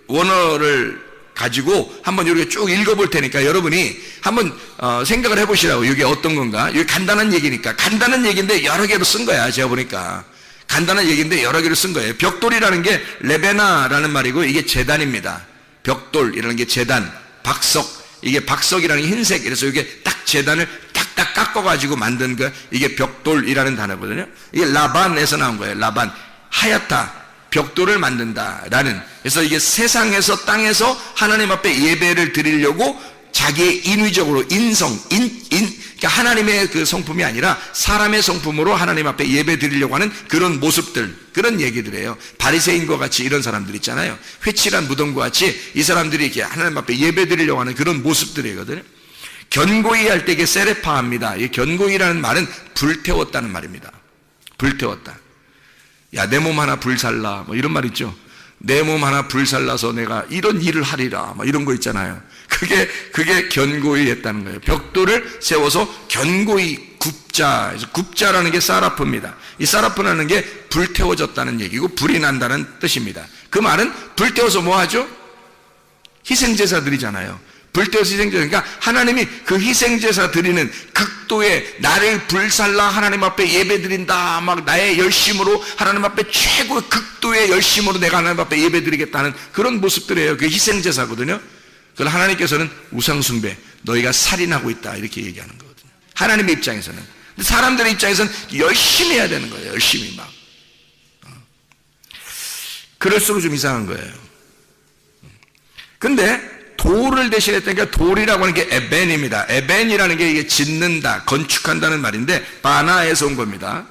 원어를 가지고 한번 이렇게 쭉 읽어볼 테니까 여러분이 한번 생각을 해보시라고. 이게 어떤 건가? 이게 간단한 얘기니까. 간단한 얘기인데 여러 개로 쓴 거야. 제가 보니까 간단한 얘기인데 여러 개로 쓴 거예요. 벽돌이라는 게 레베나라는 말이고, 이게 제단입니다. 벽돌이라는 게 제단, 박석. 이게 박석이라는 게 흰색. 그래서 이게 딱 제단을 딱딱 깎아가지고 만든 거, 이게 벽돌이라는 단어거든요. 이게 라반에서 나온 거예요. 라반, 하얗다, 벽돌을 만든다라는. 그래서 이게 세상에서, 땅에서 하나님 앞에 예배를 드리려고 자기의 인위적으로 그러니까 하나님의 그 성품이 아니라 사람의 성품으로 하나님 앞에 예배 드리려고 하는 그런 모습들, 그런 얘기들이에요. 바리새인과 같이 이런 사람들 있잖아요. 회칠한 무덤과 같이 이 사람들이 이렇게 하나님 앞에 예배 드리려고 하는 그런 모습들이거든요. 견고히 할 때 이게 세레파입니다. 이 견고히라는 말은 불태웠다는 말입니다. 불태웠다. 야, 내 몸 하나 불살라, 뭐 이런 말 있죠. 내 몸 하나 불살라서 내가 이런 일을 하리라, 뭐 이런 거 있잖아요. 그게 견고히 했다는 거예요. 벽돌을 세워서 견고히 굽자. 굽자라는 게 사라프입니다. 이 사라프라는 게 불태워졌다는 얘기고 불이 난다는 뜻입니다. 그 말은 불태워서 뭐 하죠? 희생제사 드리잖아요. 불태워서 희생제사. 그러니까 하나님이 그 희생제사 드리는 극도의 나를 불살라 하나님 앞에 예배드린다. 막 나의 열심으로 하나님 앞에 최고의 극도의 열심으로 내가 하나님 앞에 예배드리겠다는 그런 모습들이에요. 그게 희생제사거든요. 그걸 하나님께서는 우상숭배, 너희가 살인하고 있다 이렇게 얘기하는 거거든요. 하나님의 입장에서는. 근데 사람들의 입장에서는 열심히 해야 되는 거예요. 열심히 막. 그럴수록 좀 이상한 거예요. 근데 돌을 대신했다니까 돌이라고 하는 게 에벤입니다. 에벤이라는 게 이게 짓는다, 건축한다는 말인데 바나에서 온 겁니다.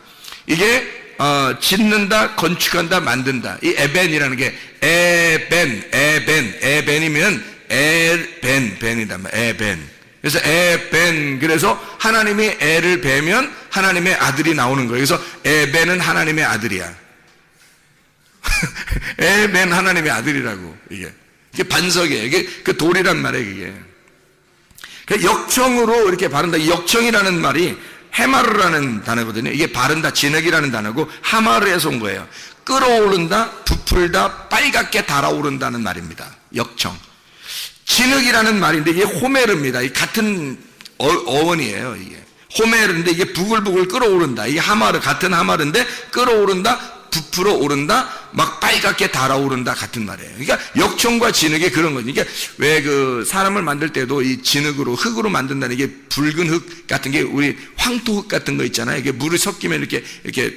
이게 짓는다, 건축한다, 만든다. 이 에벤이라는 게 에벤이면 벤이다. 에벤. 그래서 에벤. 그래서 하나님이 애를 베면 하나님의 아들이 나오는 거예요. 그래서 에벤은 하나님의 아들이야. 에벤 하나님의 아들이라고 이게 반석이에요. 이게 그 돌이란 말이에요. 이게 역청으로 이렇게 바른다. 이 역청이라는 말이 헤마르라는 단어거든요. 이게 바른다, 진흙이라는 단어고 하마르에서 온 거예요. 끌어오른다, 부풀다, 빨갛게 달아오른다는 말입니다. 역청. 진흙이라는 말인데 이게 호메르입니다. 이 같은 어원이에요. 이게 호메르인데 이게 부글부글 끌어오른다. 이게 하마르, 같은 하마르인데 끌어오른다, 부풀어 오른다, 막 빨갛게 달아오른다 같은 말이에요. 그러니까 역청과 진흙이 그런 거죠. 그러니까 왜 그 사람을 만들 때도 이 진흙으로 흙으로 만든다는 게 붉은 흙 같은 게 우리 황토흙 같은 거 있잖아요. 이게 물이 섞이면 이렇게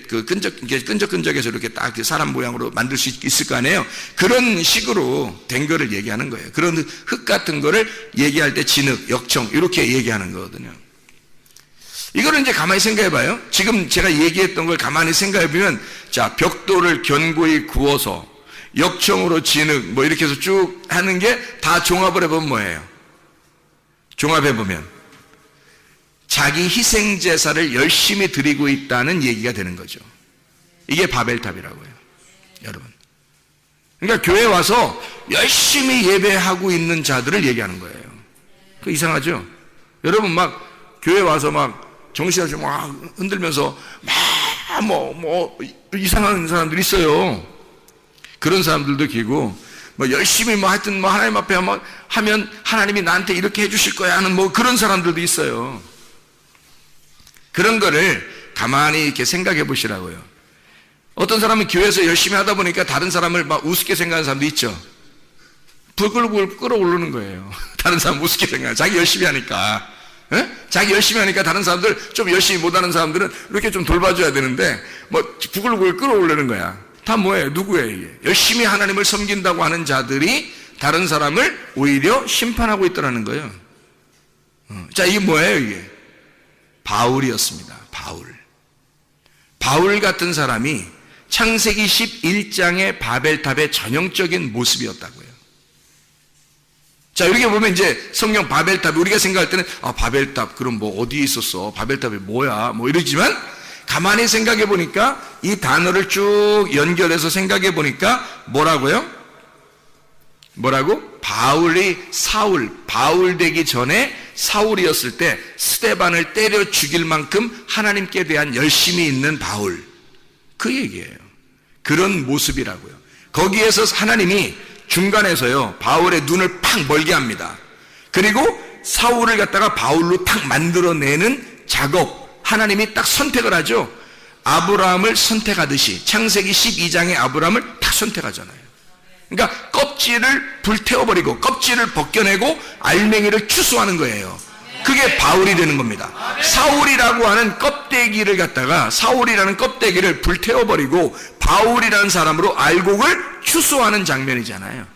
그 끈적끈적해서 이렇게 딱 사람 모양으로 만들 수 있을 거 아니에요. 그런 식으로 된 거를 얘기하는 거예요. 그런 흙 같은 거를 얘기할 때 진흙, 역청 이렇게 얘기하는 거거든요. 이거를 이제 가만히 생각해 봐요. 지금 제가 얘기했던 걸 가만히 생각해 보면, 자, 벽돌을 견고히 구워서 역청으로 진흙 뭐 이렇게 해서 쭉 하는 게 다 종합을 해보면 뭐예요? 종합해 보면 자기 희생 제사를 열심히 드리고 있다는 얘기가 되는 거죠. 이게 바벨탑이라고요, 여러분. 그러니까 교회 와서 열심히 예배하고 있는 자들을 얘기하는 거예요. 그 이상하죠? 여러분 막 교회 와서 막 정신없이 막 흔들면서 막 이상한 사람들이 있어요. 그런 사람들도 계고, 뭐 열심히 뭐 하여튼 뭐 하나님 앞에 하면 하나님이 나한테 이렇게 해주실 거야 하는 뭐 그런 사람들도 있어요. 그런 거를 가만히 이렇게 생각해 보시라고요. 어떤 사람은 교회에서 열심히 하다 보니까 다른 사람을 막 우습게 생각하는 사람도 있죠. 부글부글 끌어오르는 거예요. 다른 사람 우습게 생각해. 자기 열심히 하니까. 에? 자기 열심히 하니까 다른 사람들, 좀 열심히 못하는 사람들은 이렇게 좀 돌봐줘야 되는데 뭐 부글부글 끌어올리는 거야. 다 뭐예요? 누구예요 이게? 열심히 하나님을 섬긴다고 하는 자들이 다른 사람을 오히려 심판하고 있더라는 거예요. 자, 이게 뭐예요 이게? 바울이었습니다. 바울 같은 사람이 창세기 11장의 바벨탑의 전형적인 모습이었다고요. 자, 이렇게 보면 이제 성경 바벨탑이 우리가 생각할 때는 바벨탑 그럼 뭐 어디에 있었어? 바벨탑이 뭐야? 뭐 이러지만 가만히 생각해 보니까 이 단어를 쭉 연결해서 생각해 보니까 뭐라고요? 바울 되기 전에 사울이었을 때 스데반을 때려 죽일 만큼 하나님께 대한 열심이 있는 바울, 그 얘기예요. 그런 모습이라고요. 거기에서 하나님이 중간에서요 바울의 눈을 팍 멀게 합니다. 그리고 사울을 갖다가 바울로 탁 만들어내는 작업, 하나님이 딱 선택을 하죠. 아브라함을 선택하듯이 창세기 12장에 아브라함을 딱 선택하잖아요. 그러니까 껍질을 불태워버리고 껍질을 벗겨내고 알맹이를 추수하는 거예요. 그게 바울이 되는 겁니다. 사울이라고 하는 껍데기를 갖다가, 사울이라는 껍데기를 불태워버리고 바울이라는 사람으로 알곡을 추수하는 장면이잖아요.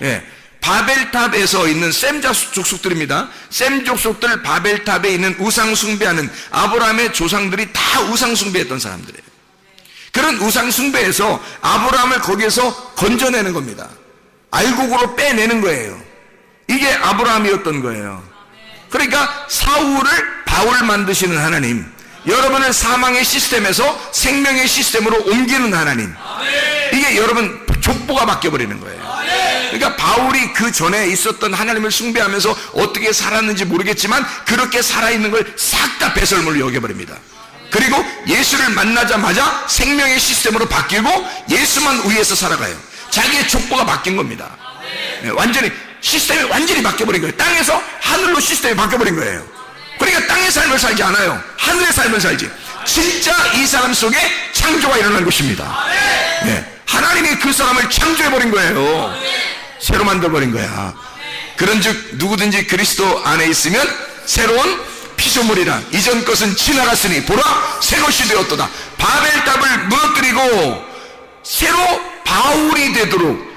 예. 바벨탑에서 있는 셈 족속들입니다. 셈 족속들, 바벨탑에 있는 우상숭배하는 아브라함의 조상들이 다 우상숭배했던 사람들이에요. 그런 우상숭배에서 아브라함을 거기에서 건져내는 겁니다. 알곡으로 빼내는 거예요. 이게 아브라함이었던 거예요. 그러니까 사울을 바울 만드시는 하나님, 여러분을 사망의 시스템에서 생명의 시스템으로 옮기는 하나님, 이게 여러분 족보가 바뀌어버리는 거예요. 그러니까 바울이 그 전에 있었던 하나님을 숭배하면서 어떻게 살았는지 모르겠지만 그렇게 살아있는 걸 싹 다 배설물로 여겨버립니다. 그리고 예수를 만나자마자 생명의 시스템으로 바뀌고 예수만 위해서 살아가요. 자기의 족보가 바뀐 겁니다. 완전히 시스템이 완전히 바뀌어버린 거예요. 땅에서 하늘로 시스템이 바뀌어버린 거예요. 그러니까 땅의 삶을 살지 않아요. 하늘의 삶을 살지. 진짜 이 사람 속에 창조가 일어난 것입니다. 하나님이 그 사람을 창조해버린 거예요. 새로 만들어버린 거야. 그런즉 누구든지 그리스도 안에 있으면 새로운 피조물이라. 이전 것은 지나갔으니 보라 새 것이 되었도다. 바벨탑을 무너뜨리고 새로 바울이 되도록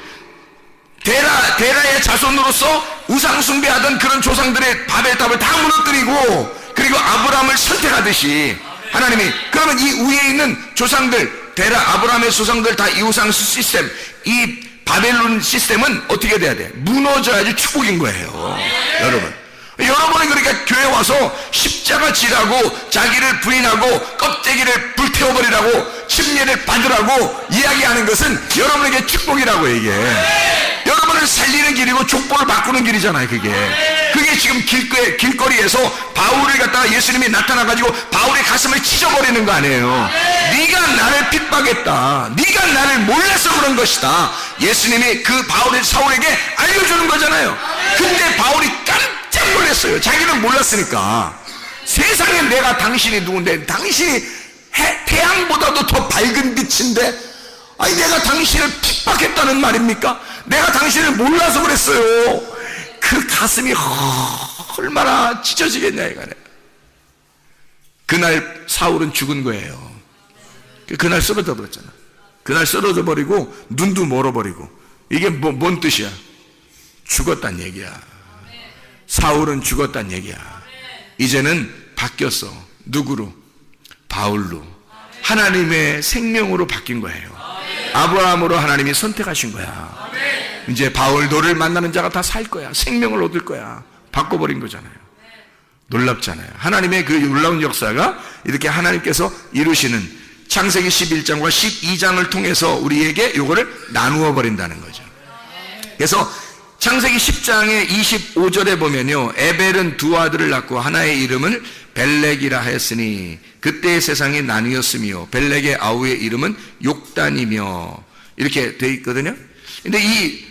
데라의 자손으로서 우상 숭배하던 그런 조상들의 바벨탑을 다 무너뜨리고, 그리고 아브라함을 선택하듯이 하나님이, 그러면 이 위에 있는 조상들, 데라 아브라함의 조상들 다 이 우상 시스템, 이 바벨론 시스템은 어떻게 돼야 돼? 무너져야지 축복인 거예요. 여러분은 그러니까 교회 와서 십자가 지라고 자기를 부인하고 껍데기를 불태워버리라고 침례를 받으라고 이야기하는 것은 여러분에게 축복이라고. 이게 여러분을 살리는 길이고 족보를 바꾸는 길이잖아요. 그게 지금 길거리에서 바울을 갖다가 예수님이 나타나가지고 바울의 가슴을 찢어버리는 거 아니에요. 네가 나를 핍박했다, 네가 나를 몰라서 그런 것이다, 예수님이 그 바울의 사울에게 알려주는 거잖아요. 근데 바울이 깜짝 놀랐어요. 자기는 몰랐으니까. 세상에 내가 당신이 누군데, 당신이 태양보다도 더 밝은 빛인데, 아니 내가 당신을 핍박했다는 말입니까? 내가 당신을 몰라서 그랬어요. 그 가슴이 얼마나 찢어지겠냐 이거네. 그날 사울은 죽은 거예요. 그날 쓰러져 버렸잖아. 그날 쓰러져 버리고 눈도 멀어버리고. 이게 뭔 뜻이야? 죽었단 얘기야. 사울은 죽었단 얘기야. 이제는 바뀌었어. 누구로? 바울로. 하나님의 생명으로 바뀐 거예요. 아브라함으로 하나님이 선택하신 거야. 이제 바울 너를 만나는 자가 다 살 거야. 생명을 얻을 거야. 바꿔버린 거잖아요. 놀랍잖아요. 하나님의 그 놀라운 역사가 이렇게 하나님께서 이루시는 창세기 11장과 12장을 통해서 우리에게 이거를 나누어 버린다는 거죠. 그래서 창세기 10장의 25절에 보면요, 에벨은 두 아들을 낳고 하나의 이름을 벨렉이라 하였으니 그때의 세상이 나뉘었으며 벨렉의 아우의 이름은 욕단이며, 이렇게 되어 있거든요. 근데 이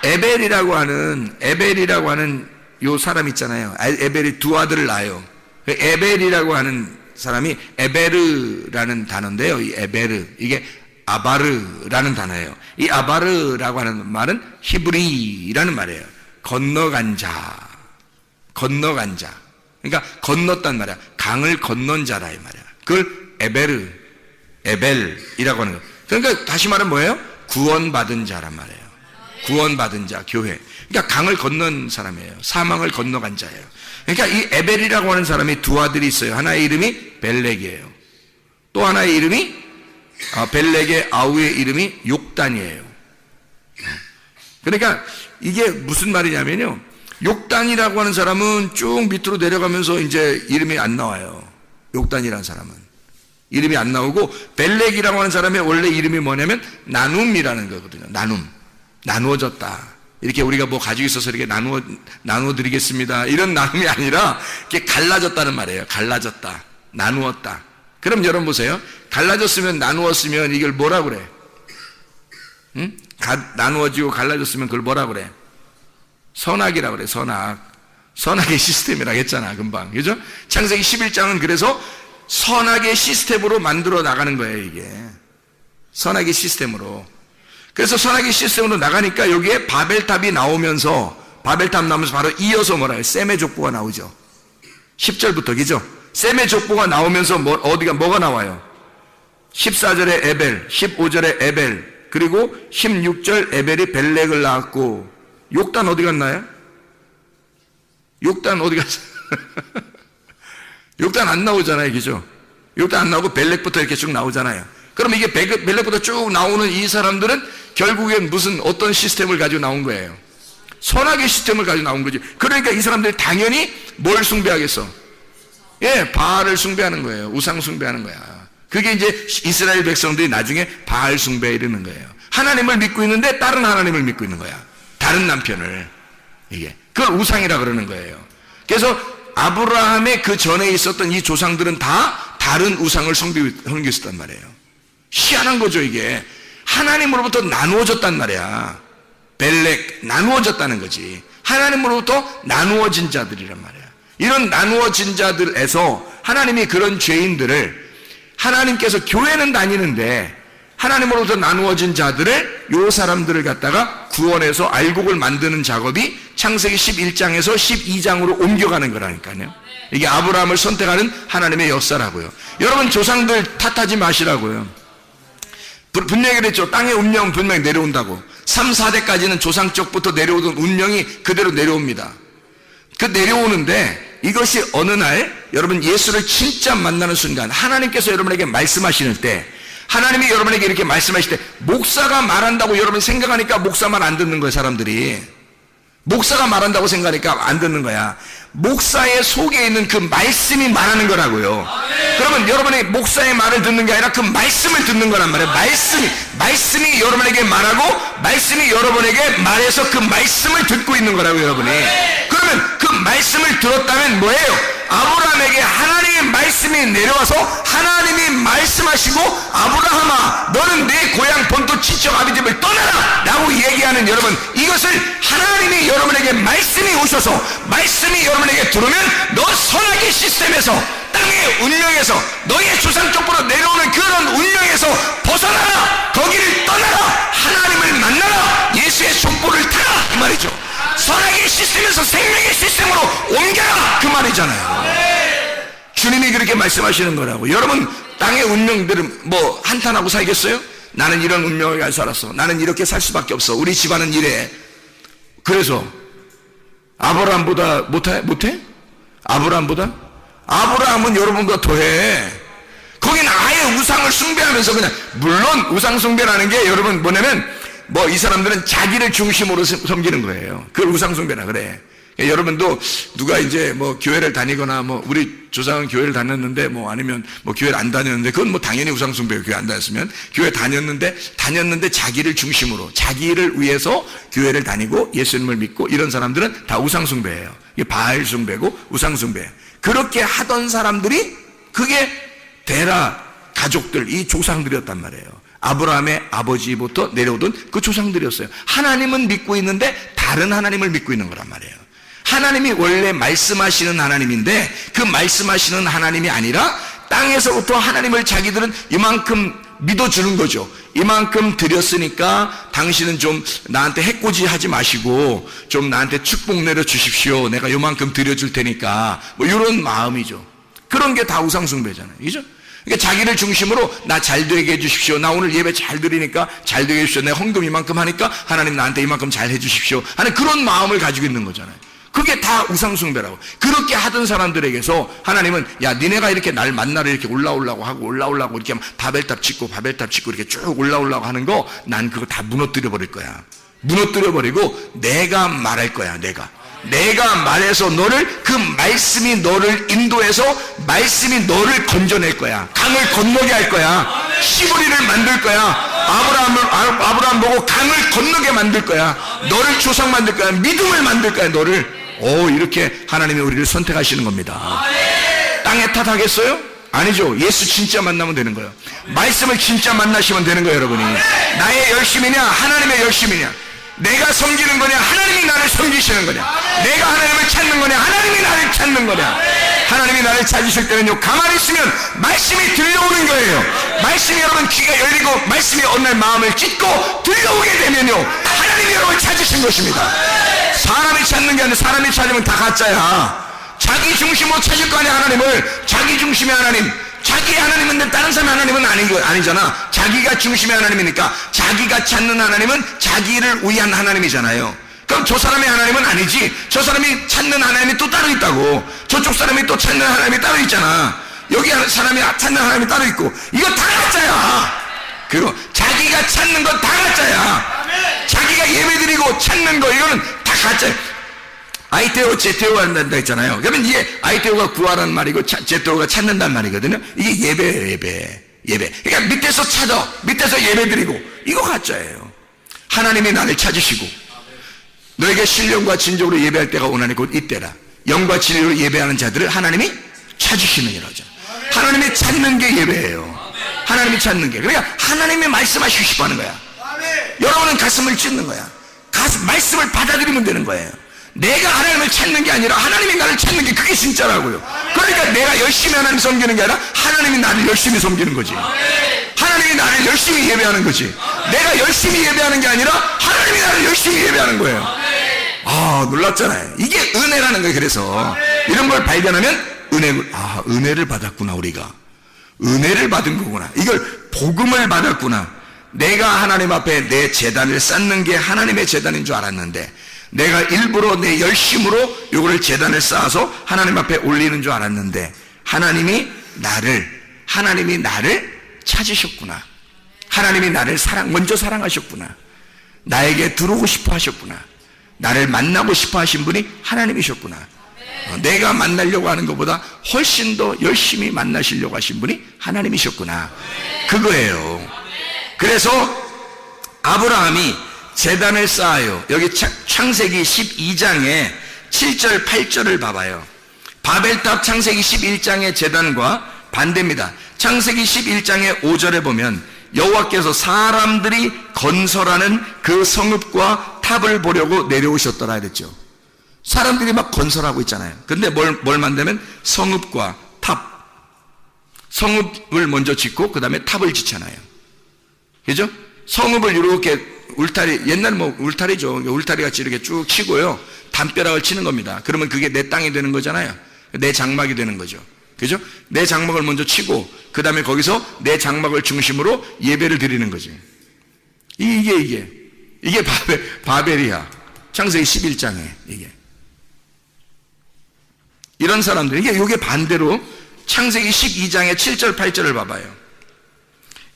에벨이라고 하는 요 사람 있잖아요. 에벨이 두 아들을 낳아요. 에벨이라고 하는 사람이 에베르라는 단어인데요. 이 에베르, 이게 아바르라는 단어예요. 이 아바르라고 하는 말은 히브리라는 말이에요. 건너간 자. 그러니까 건넜단 말이야. 강을 건넌 자라 이 말이야. 그걸 에벨이라고 하는 거예요. 그러니까 다시 말하면 뭐예요? 구원받은 자란 말이에요. 구원받은 자, 교회. 그러니까 강을 건넌 사람이에요. 사망을 건너간 자예요. 그러니까 이 에벨이라고 하는 사람이 두 아들이 있어요. 하나의 이름이 벨렉이에요. 또 하나의 이름이 벨렉의 아우의 이름이 욕단이에요. 그러니까 이게 무슨 말이냐면요, 욕단이라고 하는 사람은 쭉 밑으로 내려가면서 이제 이름이 안 나와요. 욕단이라는 사람은 이름이 안 나오고, 벨렉이라고 하는 사람의 원래 이름이 뭐냐면 나눔이라는 거거든요. 나누어졌다. 이렇게 우리가 뭐 가지고 있어서 이렇게 나누어 드리겠습니다, 이런 나눔이 아니라 이렇게 갈라졌다는 말이에요. 갈라졌다, 나누었다. 그럼 여러분 보세요. 갈라졌으면, 나누었으면 이걸 뭐라 그래? 응? 나누어지고 갈라졌으면 그걸 뭐라 그래? 선악이라 그래. 선악의 시스템이라고 했잖아 금방. 그죠? 창세기 11장은 그래서 선악의 시스템으로 만들어 나가는 거예요. 이게 선악의 시스템으로. 그래서 선악의 시스템으로 나가니까 여기에 바벨탑이 나오면서 바로 이어서 뭐라 해요? 셈의 족보가 나오죠. 10절부터. 그죠? 셈의 족보가 나오면서 뭐가 나와요? 14절에 에벨, 15절에 에벨, 그리고 16절 에벨이 벨렉을 낳았고, 욕단 어디 갔나요? 욕단 어디 갔어요? 욕단 안 나오잖아요. 그죠? 욕단 안 나오고 벨렉부터 이렇게 쭉 나오잖아요. 그럼 이게 벨렉부터 쭉 나오는 이 사람들은 결국엔 어떤 시스템을 가지고 나온 거예요? 선악의 시스템을 가지고 나온 거지. 그러니까 이 사람들이 당연히 뭘 숭배하겠어? 바알을 숭배하는 거예요. 우상 숭배하는 거야. 그게 이제 이스라엘 백성들이 나중에 바알 숭배에 이르는 거예요. 하나님을 믿고 있는데 다른 하나님을 믿고 있는 거야. 다른 남편을. 이게 그걸 우상이라 그러는 거예요. 그래서 아브라함의 그 전에 있었던 이 조상들은 다 다른 우상을 섬기었단 말이에요. 희한한 거죠. 이게 하나님으로부터 나누어졌단 말이야. 벨렉, 나누어졌다는 거지. 하나님으로부터 나누어진 자들이란 말이야. 이런 나누어진 자들에서 하나님이 그런 죄인들을, 하나님께서 교회는 다니는데 하나님으로부터 나누어진 자들을, 요 사람들을 갖다가 구원해서 알곡을 만드는 작업이 창세기 11장에서 12장으로 옮겨가는 거라니까요. 이게 아브라함을 선택하는 하나님의 역사라고요. 여러분, 조상들 탓하지 마시라고요. 분명히 그랬죠. 땅의 운명은 분명히 내려온다고. 3, 4대까지는 조상 쪽부터 내려오던 운명이 그대로 내려옵니다. 그 내려오는데 이것이 어느 날 여러분 예수를 진짜 만나는 순간, 하나님께서 여러분에게 말씀하시는 때, 하나님이 여러분에게 이렇게 말씀하실 때, 목사가 말한다고 여러분 생각하니까 목사 말 안 듣는 거예요. 사람들이 목사가 말한다고 생각하니까 안 듣는 거야. 목사의 속에 있는 그 말씀이 말하는 거라고요. 그러면 여러분이 목사의 말을 듣는 게 아니라 그 말씀을 듣는 거란 말이에요. 말씀이 여러분에게 말하고, 말씀이 여러분에게 말해서 그 말씀을 듣고 있는 거라고요. 여러분이. 그러면 그 말씀을 들었다면 뭐예요? 아브라함에게 하나님의 말씀이 내려와서 하나님이 말씀하시고, 아브라함아 너는 내 고향 본토 친척 아비집을 떠나라 라고 얘기하는, 여러분, 이것을 하나님이 여러분에게 말씀이 오셔서 말씀이 여러분에게 들으면 너 선악의 시스템에서, 땅의 운명에서, 너의 조상 쪽으로 내려오는 그런 운명에서 벗어나라, 거기를 떠나라, 하나님을 만나라, 예수의 족보를 타라, 그 말이죠. 선악의 시스템에서 생명의 시스템으로 옮겨라, 그 말이잖아요. 주님이 그렇게 말씀하시는 거라고. 여러분, 땅의 운명들은 뭐 한탄하고 살겠어요? 나는 이런 운명을 가지고 살았어, 나는 이렇게 살 수밖에 없어, 우리 집안은 이래. 그래서 아브라함보다 못해? 아브라함은 여러분보다 더해. 거기는 아예 우상을 숭배하면서, 그냥, 물론 우상 숭배라는 게 여러분 뭐냐면, 뭐 이 사람들은 자기를 중심으로 섬기는 거예요. 그걸 우상 숭배라 그래. 여러분도 누가 이제 뭐 교회를 다니거나, 뭐 우리 조상은 교회를 다녔는데, 뭐 아니면 뭐 교회를 안 다녔는데, 그건 뭐 당연히 우상 숭배예요. 교회 안 다녔으면. 교회 다녔는데 자기를 중심으로, 자기를 위해서 교회를 다니고 예수님을 믿고 이런 사람들은 다 우상 숭배예요. 이게 바알 숭배고 우상 숭배예요. 그렇게 하던 사람들이, 그게 데라 가족들, 이 조상들이었단 말이에요. 아브라함의 아버지부터 내려오던 그 조상들이었어요. 하나님은 믿고 있는데 다른 하나님을 믿고 있는 거란 말이에요. 하나님이 원래 말씀하시는 하나님인데 그 말씀하시는 하나님이 아니라 땅에서부터 하나님을 자기들은 이만큼 믿어주는 거죠. 이만큼 드렸으니까 당신은 좀 나한테 해코지 하지 마시고 좀 나한테 축복 내려주십시오, 내가 이만큼 드려줄 테니까, 뭐 이런 마음이죠. 그런 게 다 우상숭배잖아요. 그죠? 그러니까 자기를 중심으로 나 잘 되게 해주십시오, 나 오늘 예배 잘 드리니까 잘 되게 해주십시오, 내가 헌금 이만큼 하니까 하나님 나한테 이만큼 잘 해주십시오 하는 그런 마음을 가지고 있는 거잖아요. 그게 다 우상숭배라고. 그렇게 하던 사람들에게서 하나님은, 야, 니네가 이렇게 날 만나러 이렇게 올라오려고 하고 이렇게 바벨탑 짓고 이렇게 쭉 올라오려고 하는 거, 난 그거 다 무너뜨려 버릴 거야. 무너뜨려 버리고 내가 말할 거야. 내가 말해서 너를, 그 말씀이 너를 인도해서 말씀이 너를 건져낼 거야. 강을 건너게 할 거야. 시브리를 만들 거야. 아브라함 보고 강을 건너게 만들 거야. 너를 조상 만들 거야. 믿음을 만들 거야. 너를. 이렇게 하나님이 우리를 선택하시는 겁니다. 땅에 탓하겠어요? 아니죠. 예수 진짜 만나면 되는 거예요. 말씀을 진짜 만나시면 되는 거예요. 여러분이 나의 열심이냐 하나님의 열심이냐, 내가 섬기는 거냐 하나님이 나를 섬기시는 거냐, 내가 하나님을 찾는 거냐 하나님이 나를 찾는 거냐. 하나님이 나를 찾으실 때는요, 가만히 있으면 말씀이 들려오는 거예요. 말씀이 여러분 귀가 열리고 말씀이 어느 날 마음을 찢고 들려오게 되면요, 하나님이 여러분을 찾으신 것입니다. 사람이 찾는 게 아니라, 사람이 찾으면 다 가짜야. 자기 중심으로 찾을 거 아니야. 하나님을 자기 중심의 하나님, 자기 하나님인데 다른 사람의 하나님은 아니잖아. 자기가 중심의 하나님이니까 자기가 찾는 하나님은 자기를 위한 하나님이잖아요. 그럼 저 사람의 하나님은 아니지. 저 사람이 찾는 하나님이 또 따로 있다고. 저쪽 사람이 또 찾는 하나님이 따로 있잖아. 여기 사람이 찾는 하나님이 따로 있고. 이거 다 가짜야. 그리고 자기가 찾는 건 다 가짜야. 자기가 예배드리고 찾는 거, 이거는 다 가짜야. 아이테오 제테오 한다 했잖아요. 그러면 이게 아이테오가 구하라는 말이고 제테오가 찾는다는 말이거든요. 이게 예배예요. 예배. 그러니까 밑에서 찾아, 밑에서 예배드리고, 이거 가짜예요. 하나님이 나를 찾으시고 너에게 신령과 진정으로 예배할 때가 오나니 곧 이때라. 영과 진리로 예배하는 자들을 하나님이 찾으시느니라죠. 하나님이 찾는 게 예배예요. 하나님이 찾는 게. 그러니까 하나님이 말씀하시고 싶어 하는 거야. 여러분은 가슴을 찢는 거야. 말씀을 받아들이면 되는 거예요. 내가 하나님을 찾는 게 아니라 하나님이 나를 찾는 게 그게 진짜라고요. 그러니까 내가 열심히 하나님 섬기는 게 아니라 하나님이 나를 열심히 섬기는 거지. 하나님이 나를 열심히 예배하는 거지. 내가 열심히 예배하는 게 아니라 하나님이 나를 열심히 예배하는 거예요. 아, 놀랍잖아요. 이게 은혜라는 거예요. 그래서 이런 걸 발견하면 은혜를 받았구나. 우리가 은혜를 받은 거구나. 이걸 복음을 받았구나. 내가 하나님 앞에 내 제단을 쌓는 게 하나님의 제단인 줄 알았는데 내가 일부러 내 열심으로 요거를 제단을 쌓아서 하나님 앞에 올리는 줄 알았는데 하나님이 나를 찾으셨구나. 하나님이 나를 먼저 사랑하셨구나. 나에게 들어오고 싶어 하셨구나. 나를 만나고 싶어 하신 분이 하나님이셨구나. 내가 만나려고 하는 것보다 훨씬 더 열심히 만나시려고 하신 분이 하나님이셨구나. 그거예요. 그래서 아브라함이 제단을 쌓아요. 여기 창세기 12장에 7절 8절을 봐봐요. 바벨탑 창세기 11장의 제단과 반대입니다. 창세기 11장의 5절에 보면 여호와께서 사람들이 건설하는 그 성읍과 탑을 보려고 내려오셨더라 이랬죠. 사람들이 막 건설하고 있잖아요. 근데 뭘 만들면 성읍과 탑. 성읍을 먼저 짓고 그 다음에 탑을 짓잖아요. 그죠? 성읍을 이렇게 울타리, 옛날 울타리죠. 울타리 같이 이렇게 쭉 치고요. 담벼락을 치는 겁니다. 그러면 그게 내 땅이 되는 거잖아요. 내 장막이 되는 거죠. 그죠? 내 장막을 먼저 치고 그 다음에 거기서 내 장막을 중심으로 예배를 드리는 거지. 이게 바벨이야. 창세기 11장에 이게. 이런 사람들, 이게 반대로 창세기 12장의 7절 8절을 봐봐요.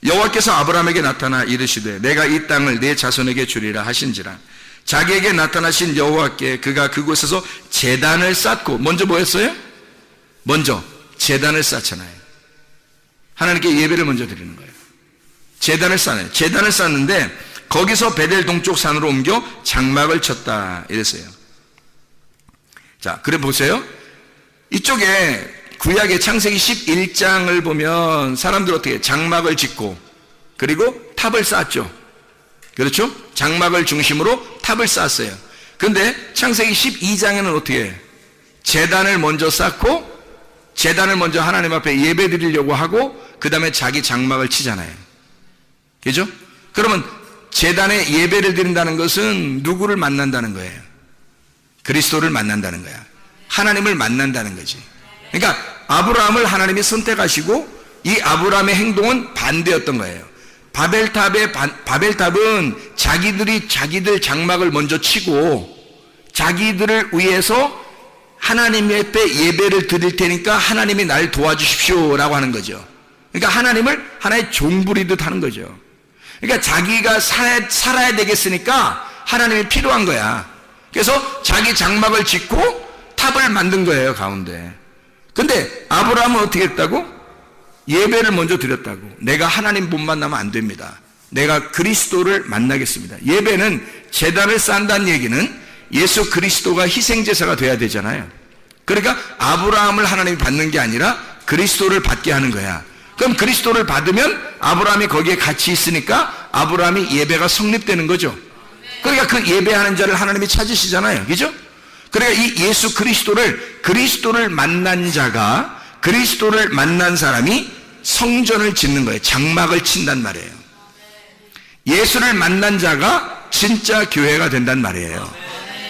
여호와께서 아브라함에게 나타나 이르시되 내가 이 땅을 내 자손에게 주리라 하신지라. 자기에게 나타나신 여호와께 그가 그곳에서 제단을 쌓고, 먼저 뭐 했어요? 먼저 제단을 쌓잖아요. 하나님께 예배를 먼저 드리는 거예요. 제단을 쌓아요. 제단을 쌓는데 거기서 베델 동쪽 산으로 옮겨 장막을 쳤다 이랬어요. 자, 그래 보세요. 이쪽에 구약의 창세기 11장을 보면 사람들 어떻게 장막을 짓고 그리고 탑을 쌓았죠. 그렇죠? 장막을 중심으로 탑을 쌓았어요. 근데 창세기 12장에는 어떻게 해요? 제단을 먼저 쌓고 제단을 먼저 하나님 앞에 예배 드리려고 하고 그 다음에 자기 장막을 치잖아요. 그죠? 그러면 제단에 예배를 드린다는 것은 누구를 만난다는 거예요? 그리스도를 만난다는 거야. 하나님을 만난다는 거지. 그러니까 아브라함을 하나님이 선택하시고 이 아브라함의 행동은 반대였던 거예요. 바벨탑은 자기들 장막을 먼저 치고 자기들을 위해서 하나님 앞에 예배를 드릴 테니까 하나님이 날 도와주십시오 라고 하는 거죠. 그러니까 하나님을 하나의 종부리듯 하는 거죠. 그러니까 자기가 살아야 되겠으니까 하나님이 필요한 거야. 그래서 자기 장막을 짓고 탑을 만든 거예요, 가운데. 근데 아브라함은 어떻게 했다고? 예배를 먼저 드렸다고. 내가 하나님 못 만나면 안 됩니다. 내가 그리스도를 만나겠습니다. 예배는 제단을 쌓는다는 얘기는 예수 그리스도가 희생제사가 돼야 되잖아요. 그러니까 아브라함을 하나님이 받는 게 아니라 그리스도를 받게 하는 거야. 그럼 그리스도를 받으면 아브라함이 거기에 같이 있으니까 아브라함이 예배가 성립되는 거죠. 그러니까 그 예배하는 자를 하나님이 찾으시잖아요. 그죠? 그러니까 이 예수 그리스도를 만난 자가, 그리스도를 만난 사람이 성전을 짓는 거예요. 장막을 친단 말이에요. 예수를 만난 자가 진짜 교회가 된단 말이에요.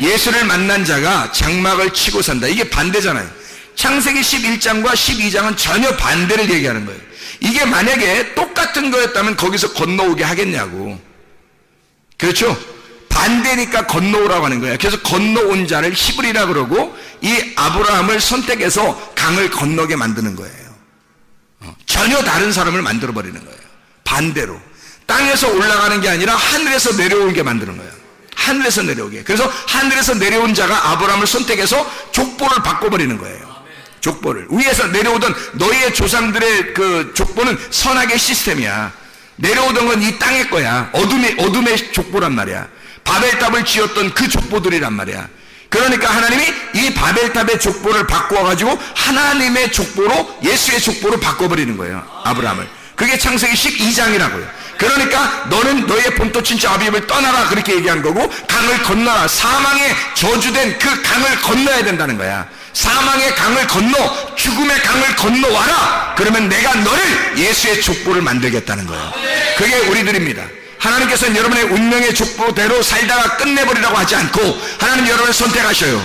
예수를 만난 자가 장막을 치고 산다. 이게 반대잖아요. 창세기 11장과 12장은 전혀 반대를 얘기하는 거예요. 이게 만약에 똑같은 거였다면 거기서 건너오게 하겠냐고. 그렇죠? 반대니까 건너오라고 하는 거예요. 그래서 건너온 자를 히브리라 그러고 이 아브라함을 선택해서 강을 건너게 만드는 거예요. 전혀 다른 사람을 만들어버리는 거예요. 반대로. 땅에서 올라가는 게 아니라 하늘에서 내려오게 만드는 거예요. 하늘에서 내려오게. 그래서 하늘에서 내려온 자가 아브라함을 선택해서 족보를 바꿔버리는 거예요. 족보를. 위에서 내려오던 너희의 조상들의 그 족보는 선악의 시스템이야. 내려오던 건 이 땅의 거야. 어둠의 족보란 말이야. 바벨탑을 지었던 그 족보들이란 말이야. 그러니까 하나님이 이 바벨탑의 족보를 바꾸어가지고 하나님의 족보로, 예수의 족보로 바꿔버리는 거예요, 아브라함을. 그게 창세기 12장이라고요. 그러니까 너는 너의 본토 친척 아비집을 떠나라, 그렇게 얘기한 거고, 강을 건너라, 사망의 저주된 그 강을 건너야 된다는 거야. 사망의 강을 건너, 죽음의 강을 건너와라. 그러면 내가 너를 예수의 족보를 만들겠다는 거예요. 그게 우리들입니다. 하나님께서는 여러분의 운명의 족보대로 살다가 끝내버리라고 하지 않고 하나님 여러분을 선택하셔요.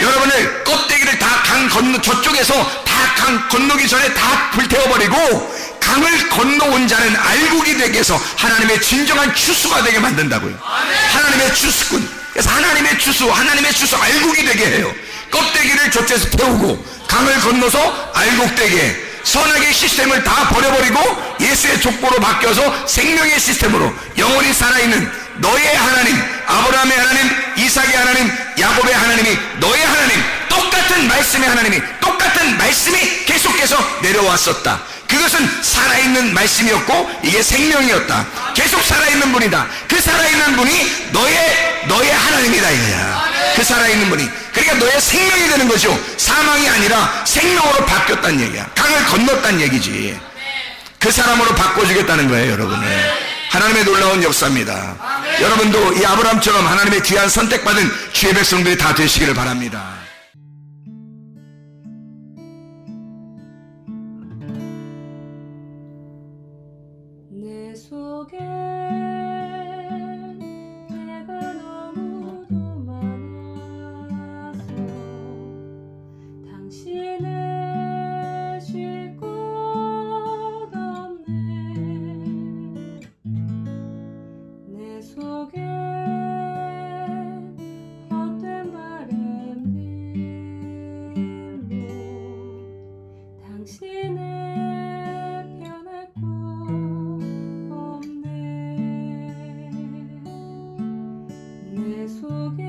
여러분을 껍데기를 다 강 건너, 저쪽에서 다 강 건너기 전에 다 불태워버리고 강을 건너온 자는 알곡이 되게 해서 하나님의 진정한 추수가 되게 만든다고요. 하나님의 추수꾼. 그래서 하나님의 추수 알곡이 되게 해요. 껍데기를 저쪽에서 태우고 강을 건너서 알곡되게, 선악의 시스템을 다 버려버리고 예수의 족보로 바뀌어서 생명의 시스템으로 영원히 살아있는 너의 하나님, 아브라함의 하나님, 이삭의 하나님, 야곱의 하나님이 너의 하나님, 똑같은 말씀의 하나님이, 똑같은 말씀이 계속해서 내려왔었다. 그것은 살아있는 말씀이었고 이게 생명이었다. 계속 살아있는 분이다. 그 살아있는 분이 너의 하나님이다 이거야. 그 살아있는 분이, 그러니까 너의 생명이 되는 거죠. 사망이 아니라 생명으로 바뀌었다는 얘기야. 강을 건넜다는 얘기지. 그 사람으로 바꿔주겠다는 거예요, 여러분을. 하나님의 놀라운 역사입니다. 여러분도 이 아브라함처럼 하나님의 귀한 선택받은 주의 백성들이 다 되시기를 바랍니다. 내 속에 내가 너무도 많아서 당신을 쉴 곳 없네. 내 속에 헛된 바램들로 당신을 변할 곳 없네. 내 속에